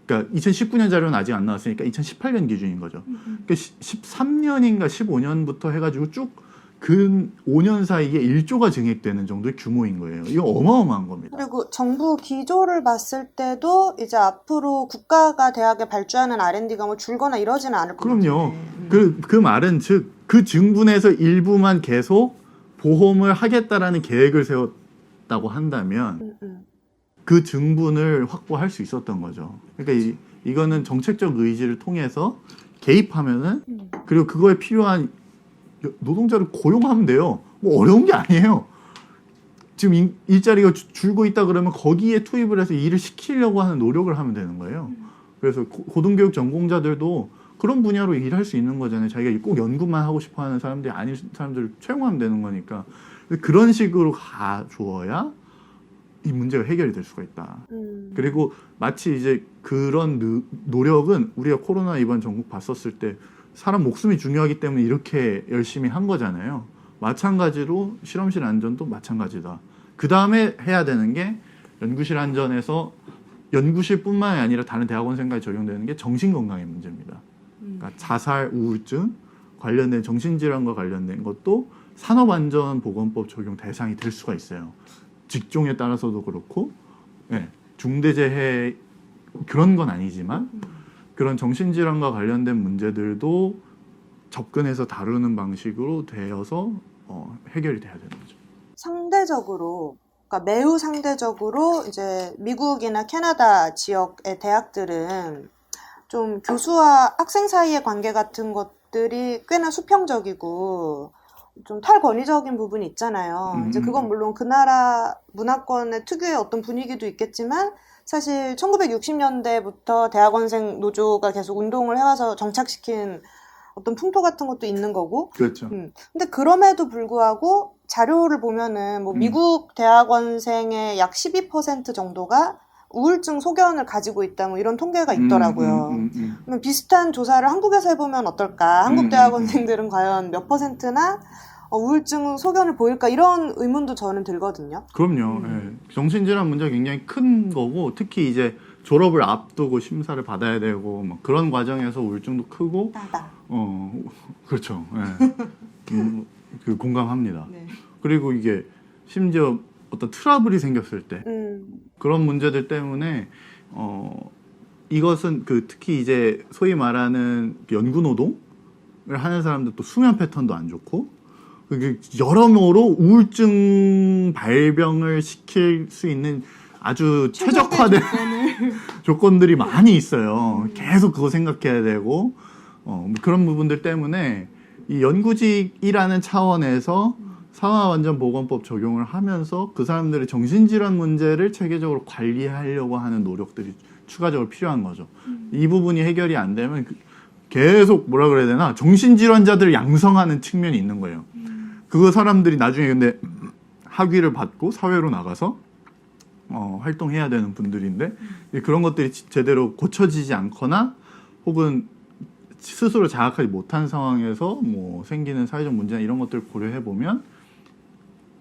Speaker 2: 그러니까 2019년 자료는 아직 안 나왔으니까 2018년 기준인 거죠. 그러니까 13년인가 15년부터 해가지고 쭉 근 5년 사이에 1조가 증액되는 정도의 규모인 거예요. 이거 어마어마한 겁니다.
Speaker 1: 그리고 정부 기조를 봤을 때도 이제 앞으로 국가가 대학에 발주하는 R&D가 뭐 줄거나 이러지는 않을 것 같아요.
Speaker 2: 그럼요. 그 말은 즉 그 증분에서 일부만 계속 보험을 하겠다라는 계획을 세웠다고 한다면 그 증분을 확보할 수 있었던 거죠. 그러니까 이거는 정책적 의지를 통해서 개입하면은 그리고 그거에 필요한 노동자를 고용하면 돼요. 뭐 어려운 게 아니에요. 지금 일자리가 줄고 있다 그러면 거기에 투입을 해서 일을 시키려고 하는 노력을 하면 되는 거예요. 그래서 고등교육 전공자들도 그런 분야로 일할 수 있는 거잖아요. 자기가 꼭 연구만 하고 싶어 하는 사람들이 아닌 사람들을 채용하면 되는 거니까. 그런 식으로 가주어야 이 문제가 해결이 될 수가 있다. 그리고 마치 이제 그런 노력은 우리가 코로나 이번 전국 봤었을 때 사람 목숨이 중요하기 때문에 이렇게 열심히 한 거잖아요. 마찬가지로 실험실 안전도 마찬가지다. 그 다음에 해야 되는 게 연구실 안전에서 연구실뿐만 아니라 다른 대학원생까지 적용되는 게 정신건강의 문제입니다. 그러니까 자살, 우울증 관련된 정신질환과 관련된 것도 산업안전보건법 적용 대상이 될 수가 있어요. 직종에 따라서도 그렇고, 네, 중대재해 그런 건 아니지만 그런 정신질환과 관련된 문제들도 접근해서 다루는 방식으로 되어서 해결이 돼야 되는 거죠.
Speaker 1: 상대적으로, 그러니까 매우 상대적으로 이제 미국이나 캐나다 지역의 대학들은 좀 교수와 학생 사이의 관계 같은 것들이 꽤나 수평적이고 좀 탈권위적인 부분이 있잖아요. 이제 그건 물론 그 나라 문화권의 특유의 어떤 분위기도 있겠지만 사실 1960년대부터 대학원생 노조가 계속 운동을 해와서 정착시킨 어떤 풍토 같은 것도 있는 거고.
Speaker 2: 그렇죠.
Speaker 1: 근데 그럼에도 불구하고 자료를 보면은 뭐 미국 대학원생의 약 12% 정도가 우울증 소견을 가지고 있다 뭐 이런 통계가 있더라고요. 그러면 비슷한 조사를 한국에서 해보면 어떨까? 한국 대학원생들은 과연 몇 %나 우울증 소견을 보일까? 이런 의문도 저는 들거든요.
Speaker 2: 그럼요. 예. 정신질환 문제가 굉장히 큰 거고 특히 이제 졸업을 앞두고 심사를 받아야 되고 막 그런 과정에서 우울증도 크고 그렇죠. 예. 그 공감합니다.
Speaker 1: 네.
Speaker 2: 그리고 이게 심지어 어떤 트러블이 생겼을 때 그런 문제들 때문에 이것은 특히 이제 소위 말하는 연구 노동을 하는 사람들 또 수면 패턴도 안 좋고 여러모로 우울증 발병을 시킬 수 있는 아주 최적화된 조건들이 많이 있어요. 계속 그거 생각해야 되고 그런 부분들 때문에 이 연구직이라는 차원에서 산업안전보건법 적용을 하면서 그 사람들의 정신질환 문제를 체계적으로 관리하려고 하는 노력들이 추가적으로 필요한 거죠. 이 부분이 해결이 안 되면 계속 뭐라 그래야 되나 정신질환자들을 양성하는 측면이 있는 거예요. 그 사람들이 나중에 근데 학위를 받고 사회로 나가서 활동해야 되는 분들인데 그런 것들이 제대로 고쳐지지 않거나 혹은 스스로 자각하지 못한 상황에서 뭐 생기는 사회적 문제나 이런 것들을 고려해 보면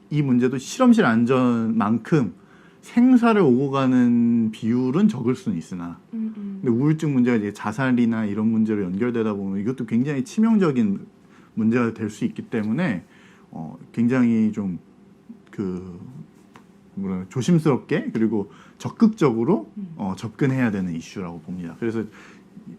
Speaker 2: 이 문제도 실험실 안전만큼 생사를 오고 가는 비율은 적을 수는 있으나 근데 우울증 문제가 이제 자살이나 이런 문제로 연결되다 보면 이것도 굉장히 치명적인 문제가 될 수 있기 때문에 굉장히 좀 조심스럽게 그리고 적극적으로 접근해야 되는 이슈라고 봅니다. 그래서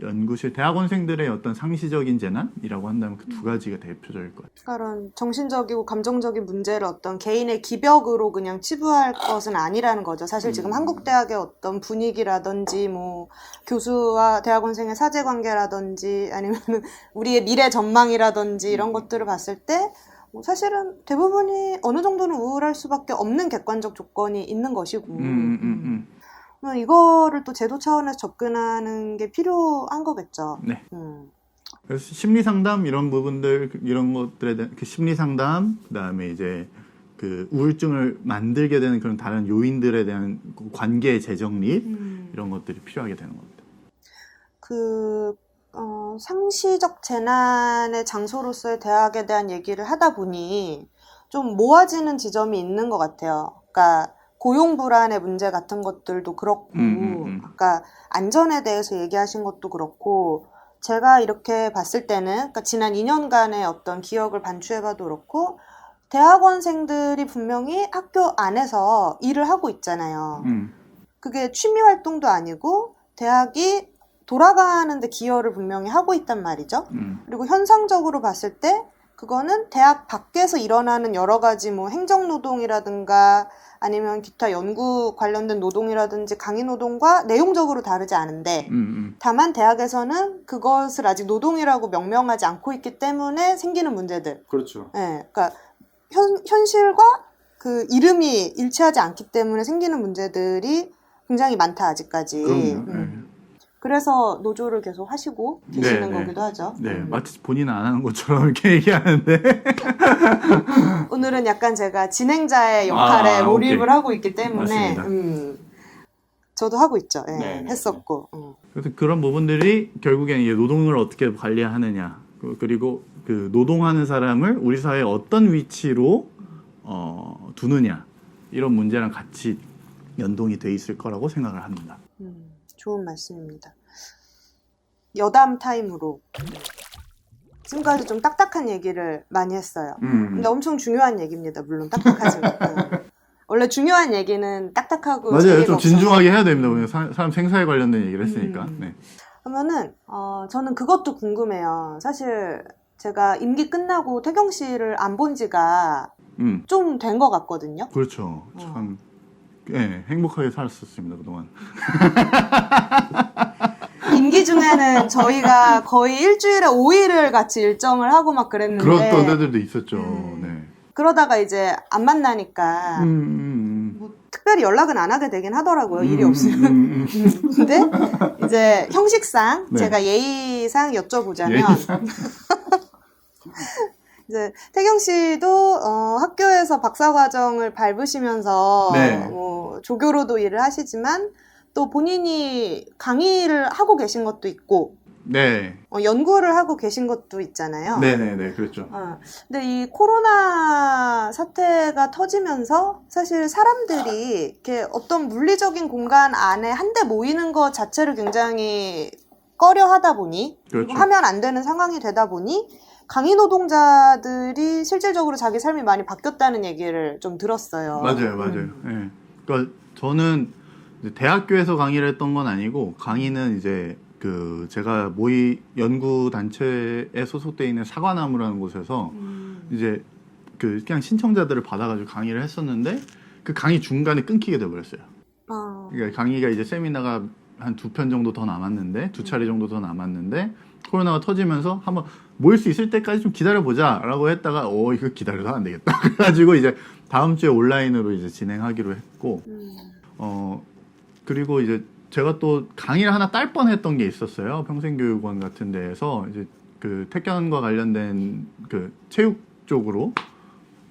Speaker 2: 연구실 대학원생들의 어떤 상시적인 재난이라고 한다면 그 두 가지가 대표적일 것 같아요.
Speaker 1: 그런 정신적이고 감정적인 문제를 어떤 개인의 기벽으로 그냥 치부할 것은 아니라는 거죠. 사실 지금 한국 대학의 어떤 분위기라든지 뭐 교수와 대학원생의 사제 관계라든지 아니면 우리의 미래 전망이라든지 이런 것들을 봤을 때 뭐 사실은 대부분이 어느 정도는 우울할 수밖에 없는 객관적 조건이 있는 것이고 이거를 또 제도 차원에서 접근하는 게 필요한 거겠죠.
Speaker 2: 네. 그래서 심리 상담 이런 부분들 이런 것들에 대한 그 심리 상담 그다음에 이제 그 우울증을 만들게 되는 그런 다른 요인들에 대한 관계 재정립 이런 것들이 필요하게 되는 겁니다.
Speaker 1: 상시적 재난의 장소로서의 대학에 대한 얘기를 하다 보니 좀 모아지는 지점이 있는 것 같아요. 그러니까 고용 불안의 문제 같은 것들도 그렇고 아까 안전에 대해서 얘기하신 것도 그렇고 제가 이렇게 봤을 때는 그러니까 지난 2년간의 어떤 기억을 반추해봐도 그렇고 대학원생들이 분명히 학교 안에서 일을 하고 있잖아요. 그게 취미 활동도 아니고 대학이 돌아가는데 기여를 분명히 하고 있단 말이죠. 그리고 현상적으로 봤을 때 그거는 대학 밖에서 일어나는 여러 가지 뭐 행정노동이라든가 아니면 기타 연구 관련된 노동이라든지 강의 노동과 내용적으로 다르지 않은데 다만 대학에서는 그것을 아직 노동이라고 명명하지 않고 있기 때문에 생기는 문제들.
Speaker 4: 그렇죠.
Speaker 1: 네, 그러니까 현실과 그 이름이 일치하지 않기 때문에 생기는 문제들이 굉장히 많다 아직까지.
Speaker 2: 그럼요.
Speaker 1: 그래서 노조를 계속 하시고 계시는 거기도 하죠.
Speaker 2: 네, 마치 본인은 안 하는 것처럼 이렇게 얘기하는데
Speaker 1: 오늘은 약간 제가 진행자의 역할에 몰입을
Speaker 2: 오케이.
Speaker 1: 하고 있기 때문에 저도 하고 있죠. 예,
Speaker 4: 네.
Speaker 1: 했었고.
Speaker 2: 그래서 그런 부분들이 결국엔 이제 노동을 어떻게 관리하느냐 그리고 그 노동하는 사람을 우리 사회에 어떤 위치로 두느냐 이런 문제랑 같이 연동이 돼 있을 거라고 생각을 합니다.
Speaker 1: 좋은 말씀입니다. 여담 타임으로 지금까지 좀 딱딱한 얘기를 많이 했어요. 근데 엄청 중요한 얘기입니다. 물론 딱딱하지만 원래 중요한 얘기는 딱딱하고
Speaker 2: 맞아요.
Speaker 1: 재미가
Speaker 2: 좀
Speaker 1: 없어서.
Speaker 2: 진중하게 해야 됩니다. 왜냐면 사람 생사에 관련된 얘기를 했으니까. 네.
Speaker 1: 그러면은 저는 그것도 궁금해요. 사실 제가 임기 끝나고 태경 씨를 안 본 지가 좀 된 것 같거든요.
Speaker 2: 그렇죠. 참 행복하게 살았었습니다 그동안.
Speaker 1: 임기 중에는 저희가 거의 일주일에 5일을 같이 일정을 하고 막 그랬는데
Speaker 2: 그랬던 때들도 있었죠. 네.
Speaker 1: 그러다가 이제 안 만나니까 뭐 특별히 연락은 안 하게 되긴 하더라고요. 일이 없으면. 근데 이제 형식상
Speaker 2: 네.
Speaker 1: 제가 예의상 여쭤보자면 이제 태경 씨도 학교에서 박사 과정을 밟으시면서
Speaker 2: 네.
Speaker 1: 뭐 조교로도 일을 하시지만 또 본인이 강의를 하고 계신 것도 있고
Speaker 2: 네.
Speaker 1: 연구를 하고 계신 것도 있잖아요.
Speaker 2: 네네네 그렇죠.
Speaker 1: 근데 이 코로나 사태가 터지면서 사실 사람들이 이렇게 어떤 물리적인 공간 안에 한데 모이는 것 자체를 굉장히 꺼려 하다 보니
Speaker 2: 그렇죠.
Speaker 1: 하면 안 되는 상황이 되다 보니 강의 노동자들이 실질적으로 자기 삶이 많이 바뀌었다는 얘기를 좀 들었어요.
Speaker 2: 맞아요. 네. 그러니까 저는 이제 대학교에서 강의를 했던 건 아니고 강의는 이제 그 제가 모의 연구 단체에 소속돼 있는 사과나무라는 곳에서 이제 그 그냥 신청자들을 받아가지고 강의를 했었는데 그 강의 중간에 끊기게 돼버렸어요. 그러니까 강의가 이제 세미나가 한 2편 정도 더 남았는데 2차례 정도 더 남았는데 코로나가 터지면서 한번 모일 수 있을 때까지 좀 기다려보자라고 했다가 이거 기다려도 안 되겠다. 그래가지고 이제 다음 주에 온라인으로 이제 진행하기로 했고 그리고 이제 제가 또 강의를 하나 딸 뻔했던 게 있었어요. 평생교육원 같은 데에서 이제 그 태견과 관련된 그 체육 쪽으로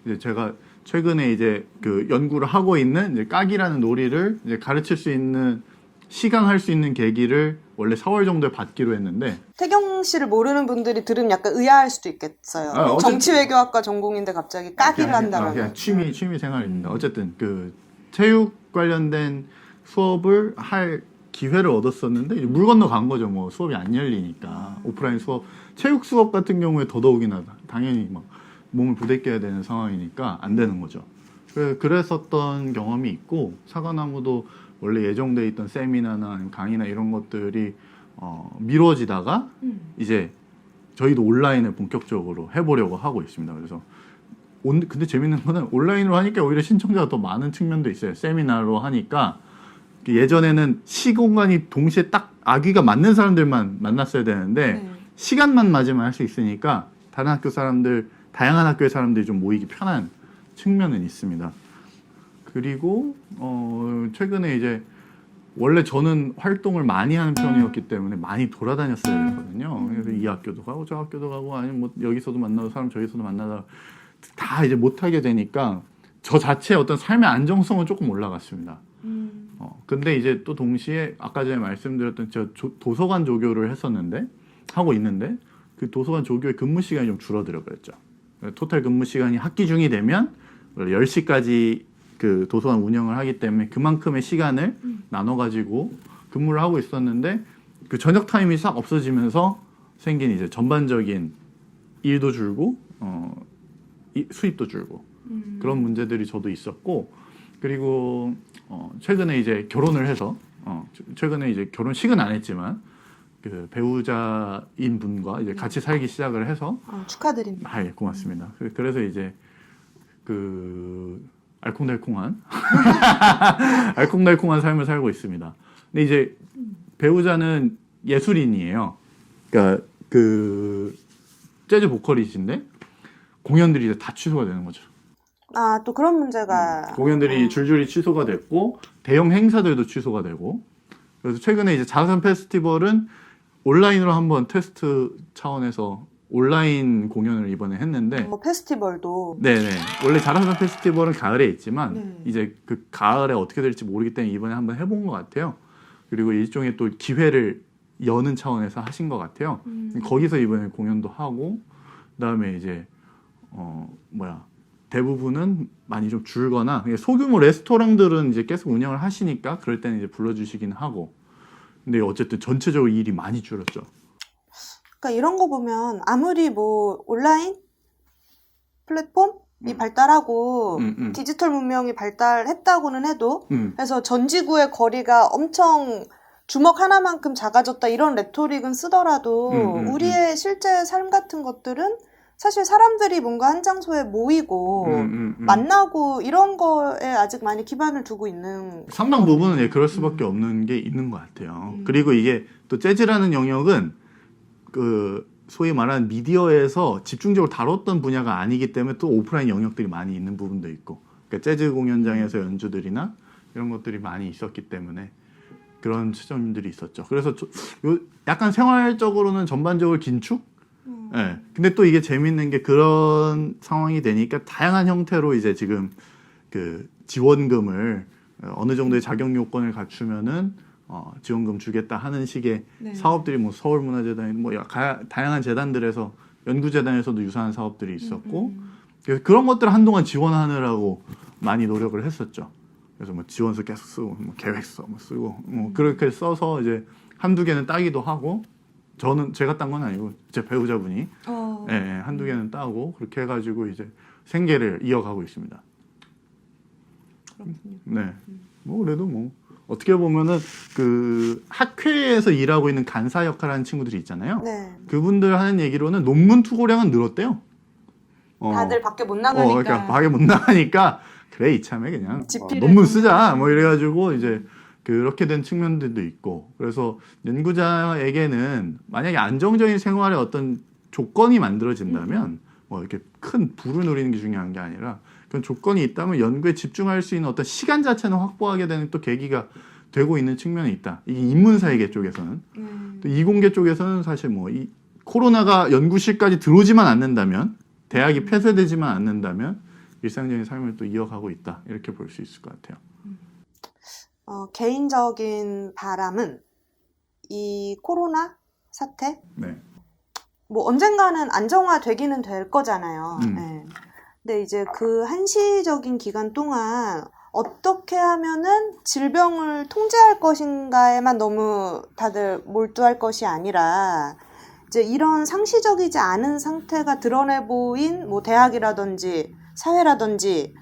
Speaker 2: 이제 제가 최근에 이제 그 연구를 하고 있는 이제 깍이라는 놀이를 이제 가르칠 수 있는 시강할 수 있는 계기를 원래 4월 정도에 받기로 했는데
Speaker 1: 태경 씨를 모르는 분들이 들으면 약간 의아할 수도 있겠어요.
Speaker 2: 어쨌든-
Speaker 1: 정치외교학과 전공인데 갑자기 까기를 한다라는.
Speaker 2: 그냥 취미 생활입니다. 어쨌든 그 체육 관련된 수업을 할 기회를 얻었었는데 이제 물 건너 간 거죠. 뭐 수업이 안 열리니까 오프라인 수업, 체육 수업 같은 경우에 더더욱이나 당연히 막 몸을 부대껴야 되는 상황이니까 안 되는 거죠. 그랬었던 경험이 있고 사과나무도 원래 예정돼 있던 세미나나 아니면 강의나 이런 것들이 미뤄지다가 이제 저희도 온라인을 본격적으로 해보려고 하고 있습니다. 그래서 근데 재밌는 거는 온라인으로 하니까 오히려 신청자가 더 많은 측면도 있어요. 세미나로 하니까 예전에는 시공간이 동시에 딱 아귀가 맞는 사람들만 만났어야 되는데 시간만 맞으면 할 수 있으니까 다른 학교 사람들 다양한 학교의 사람들이 좀 모이기 편한 측면은 있습니다. 그리고 최근에 이제 원래 저는 활동을 많이 하는 편이었기 때문에 많이 돌아다녔어야 했거든요. 그래서 이 학교도 가고 저 학교도 가고 아니면 뭐 여기서도 만나고 사람 저기서도 만나다 다 이제 못하게 되니까 저 자체의 어떤 삶의 안정성은 조금 올라갔습니다. 근데 이제 또 동시에 아까 전에 말씀드렸던 저 도서관 조교를 하고 있는데 그 도서관 조교의 근무 시간이 좀 줄어들어 버렸죠. 토탈 근무 시간이 학기 중이 되면 10시까지 그 도서관 운영을 하기 때문에 그만큼의 시간을 나눠가지고 근무를 하고 있었는데 그 저녁 타임이 싹 없어지면서 생긴 이제 전반적인 일도 줄고 수입도 줄고 그런 문제들이 저도 있었고 그리고 최근에 이제 결혼을 해서 최근에 이제 결혼식은 안 했지만 그 배우자인 분과 이제 같이 살기 시작을 해서
Speaker 1: 축하드립니다.
Speaker 2: 아, 예, 고맙습니다. 그래서 이제 그 알콩달콩한 알콩달콩한 삶을 살고 있습니다. 근데 이제 배우자는 예술인이에요. 그러니까 그 재즈 보컬이신데 공연들이 이제 다 취소가 되는 거죠.
Speaker 1: 아, 또 그런 문제가
Speaker 2: 공연들이 줄줄이 취소가 됐고 대형 행사들도 취소가 되고 그래서 최근에 이제 자선 페스티벌은 온라인으로 한번 테스트 차원에서 온라인 공연을 이번에 했는데
Speaker 1: 뭐 페스티벌도
Speaker 2: 네네 원래 자선 페스티벌은 가을에 있지만
Speaker 1: 네.
Speaker 2: 이제 그 가을에 어떻게 될지 모르기 때문에 이번에 한번 해본 것 같아요. 그리고 일종의 또 기회를 여는 차원에서 하신 것 같아요. 거기서 이번에 공연도 하고 그다음에 이제 대부분은 많이 좀 줄거나 소규모 레스토랑들은 이제 계속 운영을 하시니까 그럴 때는 이제 불러주시긴 하고 근데 어쨌든 전체적으로 일이 많이 줄었죠.
Speaker 1: 그러니까 이런 거 보면 아무리 뭐 온라인 플랫폼이 발달하고 디지털 문명이 발달했다고는 해도 그래서 전 지구의 거리가 엄청 주먹 하나만큼 작아졌다 이런 레토릭은 쓰더라도 우리의 실제 삶 같은 것들은 사실 사람들이 뭔가 한 장소에 모이고 만나고 이런 거에 아직 많이 기반을 두고 있는
Speaker 2: 상당 부분은 예, 그럴 수밖에 없는 게 있는 것 같아요. 그리고 이게 또 재즈라는 영역은 그 소위 말하는 미디어에서 집중적으로 다뤘던 분야가 아니기 때문에 또 오프라인 영역들이 많이 있는 부분도 있고 그러니까 재즈 공연장에서 연주들이나 이런 것들이 많이 있었기 때문에 그런 지점들이 있었죠. 그래서 약간 생활적으로는 전반적으로 긴축? 네. 근데 또 이게 재밌는 게 그런 상황이 되니까 다양한 형태로 이제 지금 그 지원금을 어느 정도의 자격 요건을 갖추면은 지원금 주겠다 하는 식의
Speaker 1: 네.
Speaker 2: 사업들이 뭐 서울문화재단 뭐 다양한 재단들에서 연구재단에서도 유사한 사업들이 있었고 그래서 그런 것들을 한동안 지원하느라고 많이 노력을 했었죠. 그래서 뭐 지원서 계속 쓰고 뭐 계획서 뭐 쓰고 뭐 그렇게 써서 이제 한두 개는 따기도 하고 제가 딴 건 아니고 제 배우자분이 예, 한두 개는 따고 그렇게 해가지고 이제 생계를 이어가고 있습니다.
Speaker 1: 그렇군요.
Speaker 2: 네, 뭐 그래도 뭐 어떻게 보면은 그 학회에서 일하고 있는 간사 역할하는 친구들이 있잖아요.
Speaker 1: 네.
Speaker 2: 그분들 하는 얘기로는 논문 투고량은 늘었대요.
Speaker 1: 다들 밖에 못 나가니까.
Speaker 2: 그러니까 밖에 못 나가니까 그래 이참에 그냥
Speaker 1: 집필을
Speaker 2: 논문 쓰자 뭐 이래가지고 이제 그렇게 된 측면들도 있고 그래서 연구자에게는 만약에 안정적인 생활의 어떤 조건이 만들어진다면 뭐 이렇게 큰 부를 누리는 게 중요한 게 아니라 그런 조건이 있다면 연구에 집중할 수 있는 어떤 시간 자체는 확보하게 되는 또 계기가 되고 있는 측면이 있다. 이게 인문사회계 쪽에서는 또 이공계 쪽에서는 사실 뭐 이 코로나가 연구실까지 들어오지만 않는다면 대학이 폐쇄되지만 않는다면 일상적인 삶을 또 이어가고 있다 이렇게 볼 수 있을 것 같아요.
Speaker 1: 개인적인 바람은 이 코로나 사태
Speaker 2: 네.
Speaker 1: 뭐 언젠가는 안정화되기는 될 거잖아요.
Speaker 2: 음.
Speaker 1: 네. 근데 이제 그 한시적인 기간 동안 어떻게 하면은 질병을 통제할 것인가에만 너무 다들 몰두할 것이 아니라 이제 이런 상시적이지 않은 상태가 드러내 보인 뭐 대학이라든지 사회라든지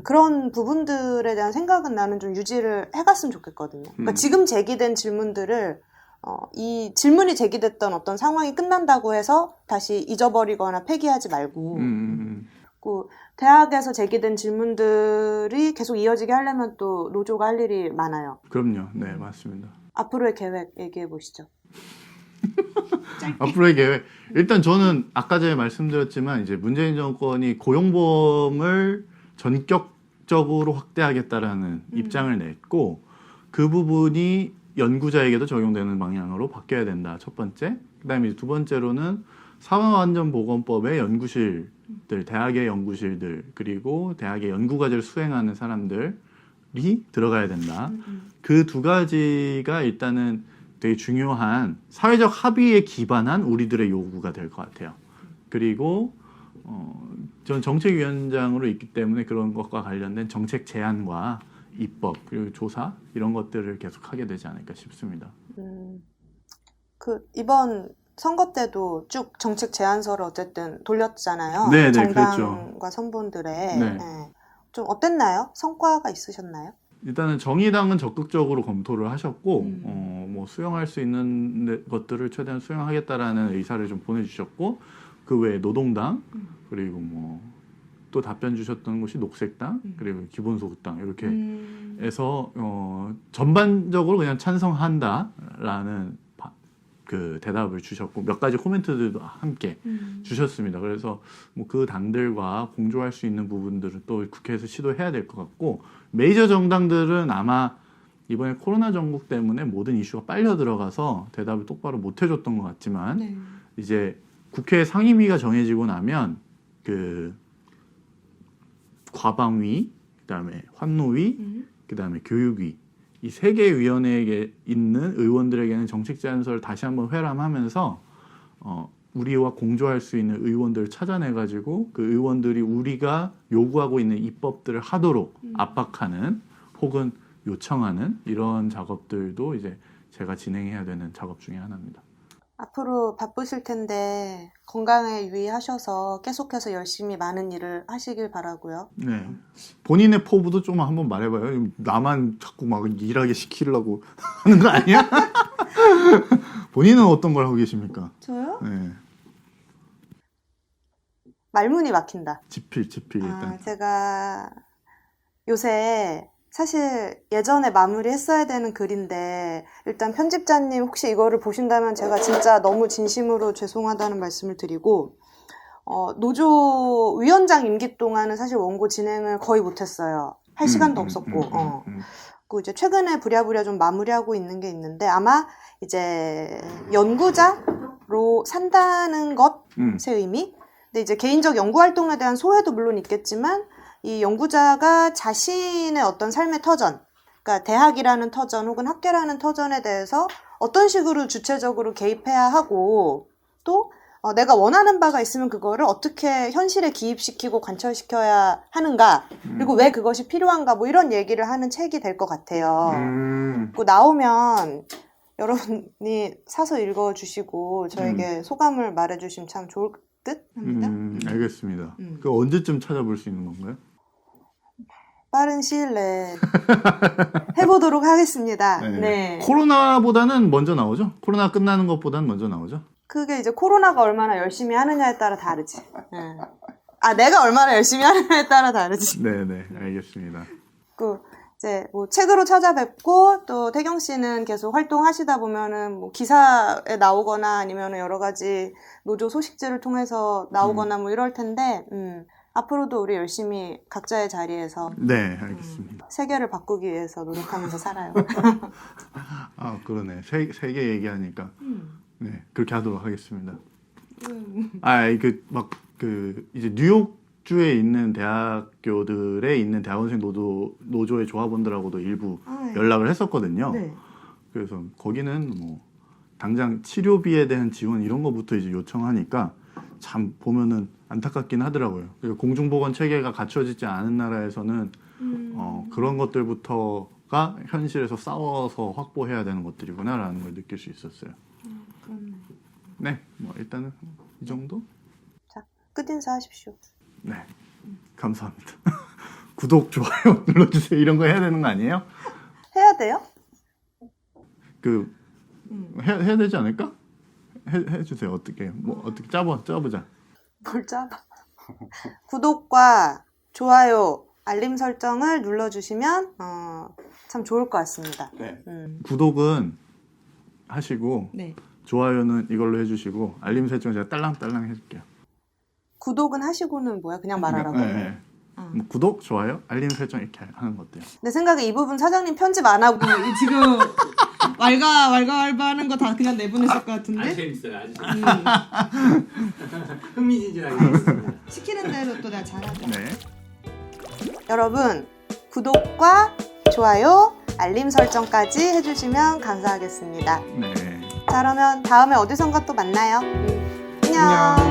Speaker 1: 그런 부분들에 대한 생각은 나는 좀 유지를 해갔으면 좋겠거든요. 그러니까 지금 제기된 질문들을 이 질문이 제기됐던 어떤 상황이 끝난다고 해서 다시 잊어버리거나 폐기하지 말고 그 대학에서 제기된 질문들이 계속 이어지게 하려면 또 노조가 할 일이 많아요.
Speaker 2: 그럼요. 네, 맞습니다.
Speaker 1: 앞으로의 계획 얘기해 보시죠.
Speaker 2: 앞으로의 계획. 일단 저는 아까 전에 말씀드렸지만 이제 문재인 정권이 고용보험을 전격적으로 확대하겠다라는 입장을 냈고 그 부분이 연구자에게도 적용되는 방향으로 바뀌어야 된다. 첫 번째. 그다음에 이제 두 번째로는 산업안전보건법의 연구실들, 대학의 연구실들 그리고 대학의 연구과제를 수행하는 사람들이 들어가야 된다. 그 두 가지가 일단은 되게 중요한 사회적 합의에 기반한 우리들의 요구가 될 것 같아요. 그리고 전 정책위원장으로 있기 때문에 그런 것과 관련된 정책 제안과 입법 그리고 조사 이런 것들을 계속 하게 되지 않을까 싶습니다.
Speaker 1: 그 이번 선거 때도 쭉 정책 제안서를 어쨌든 돌렸잖아요.
Speaker 2: 네,
Speaker 1: 정당과 선본들의.
Speaker 2: 네.
Speaker 1: 네. 좀 어땠나요? 성과가 있으셨나요?
Speaker 2: 일단은 정의당은 적극적으로 검토를 하셨고 뭐 수용할 수 있는 것들을 최대한 수용하겠다라는 의사를 좀 보내주셨고 그 외에 노동당 그리고 뭐 또 답변 주셨던 곳이 녹색당 그리고 기본소득당 이렇게 해서 전반적으로 그냥 찬성한다라는 그 대답을 주셨고 몇 가지 코멘트들도 함께 주셨습니다. 그래서 뭐 그 당들과 공조할 수 있는 부분들은 또 국회에서 시도해야 될 것 같고 메이저 정당들은 아마 이번에 코로나 전국 때문에 모든 이슈가 빨려 들어가서 대답을 똑바로 못 해줬던 것 같지만 이제 국회 상임위가 정해지고 나면 그 과방위, 그다음에 환노위, 그다음에 교육위 이 세 개 위원회에 있는 의원들에게는 정책 제안서를 다시 한번 회람하면서 우리와 공조할 수 있는 의원들을 찾아내가지고 그 의원들이 우리가 요구하고 있는 입법들을 하도록 압박하는 혹은 요청하는 이런 작업들도 이제 제가 진행해야 되는 작업 중에 하나입니다.
Speaker 1: 앞으로 바쁘실 텐데 건강에 유의하셔서 계속해서 열심히 많은 일을 하시길 바라고요.
Speaker 2: 네. 본인의 포부도 좀 한번 말해봐요. 나만 자꾸 막 일하게 시키려고 하는 거 아니야? 본인은 어떤 걸 하고 계십니까?
Speaker 1: 저요?
Speaker 2: 네.
Speaker 1: 말문이 막힌다.
Speaker 2: 지필 일단.
Speaker 1: 제가 요새 사실 예전에 마무리했어야 되는 글인데 일단 편집자님 혹시 이거를 보신다면 제가 진짜 너무 진심으로 죄송하다는 말씀을 드리고 노조 위원장 임기 동안은 사실 원고 진행을 거의 못했어요. 할 시간도 없었고 그 이제 최근에 부랴부랴 좀 마무리하고 있는 게 있는데 아마 이제 연구자로 산다는 것의 의미 근데 이제 개인적 연구 활동에 대한 소회도 물론 있겠지만 이 연구자가 자신의 어떤 삶의 터전, 그러니까 대학이라는 터전 혹은 학계라는 터전에 대해서 어떤 식으로 주체적으로 개입해야 하고 또 내가 원하는 바가 있으면 그거를 어떻게 현실에 기입시키고 관철시켜야 하는가 그리고 왜 그것이 필요한가 뭐 이런 얘기를 하는 책이 될 것 같아요. 그 나오면 여러분이 사서 읽어주시고 저에게 소감을 말해주시면 참 좋을 듯 합니다.
Speaker 2: 알겠습니다. 그 언제쯤 찾아볼 수 있는 건가요?
Speaker 1: 빠른 시일 내에 해보도록 하겠습니다. 네.
Speaker 2: 코로나보다는 먼저 나오죠? 코로나 끝나는 것보다는 먼저 나오죠?
Speaker 1: 그게 이제 코로나가 얼마나 열심히 하느냐에 따라 다르지. 네. 내가 얼마나 열심히 하느냐에 따라 다르지.
Speaker 2: 네네, 알겠습니다.
Speaker 1: 이제 뭐 책으로 찾아뵙고 또 태경 씨는 계속 활동하시다 보면은 뭐 기사에 나오거나 아니면 여러 가지 노조 소식지를 통해서 나오거나 뭐 이럴 텐데 앞으로도 우리 열심히 각자의 자리에서
Speaker 2: 네, 알겠습니다.
Speaker 1: 세계를 바꾸기 위해서 노력하면서 살아요.
Speaker 2: 아, 그러네. 세계 얘기하니까 네, 그렇게 하도록 하겠습니다. 이제 뉴욕주에 있는 대학교들에 있는 대학원생 노조의 조합원들하고도 일부 연락을 했었거든요. 네. 그래서 거기는 뭐 당장 치료비에 대한 지원 이런 거부터 이제 요청하니까 참 보면은 안타깝긴 하더라고요. 공중보건 체계가 갖춰지지 않은 나라에서는 그런 것들부터가 현실에서 싸워서 확보해야 되는 것들이구나라는 걸 느낄 수 있었어요. 네, 뭐 일단은 이 정도?
Speaker 1: 자, 끝인사 하십시오.
Speaker 2: 네, 감사합니다. 구독, 좋아요 눌러주세요. 이런 거 해야 되는 거 아니에요?
Speaker 1: 해야 돼요?
Speaker 2: 해야 되지 않을까? 해주세요. 어떻게 어떻게 짜보자.
Speaker 1: 뭘 짜봐. 구독과 좋아요, 알림 설정을 눌러주시면 참 좋을 것 같습니다.
Speaker 2: 네. 구독은 하시고
Speaker 1: 네.
Speaker 2: 좋아요는 이걸로 해주시고 알림 설정 제가 딸랑딸랑 해줄게요.
Speaker 1: 구독은 하시고는 뭐야? 그냥 말하라고?
Speaker 2: 네. 뭐 구독, 좋아요, 알림 설정 이렇게 하는 거 어때요?
Speaker 1: 내 생각에 이 부분 사장님 편집 안 하고 지금 왈가왈부하는 거 다 그냥 내보내실 것 같은데?
Speaker 5: 아주 재밌어요. 아주 재밌어요. 흥미진진하게 재밌습니다.
Speaker 1: 시키는 대로 또 내가 잘하죠.
Speaker 2: 네.
Speaker 1: 여러분 구독과 좋아요, 알림 설정까지 해주시면 감사하겠습니다.
Speaker 2: 네.
Speaker 1: 자 그러면 다음에 어디선가 또 만나요. 안녕.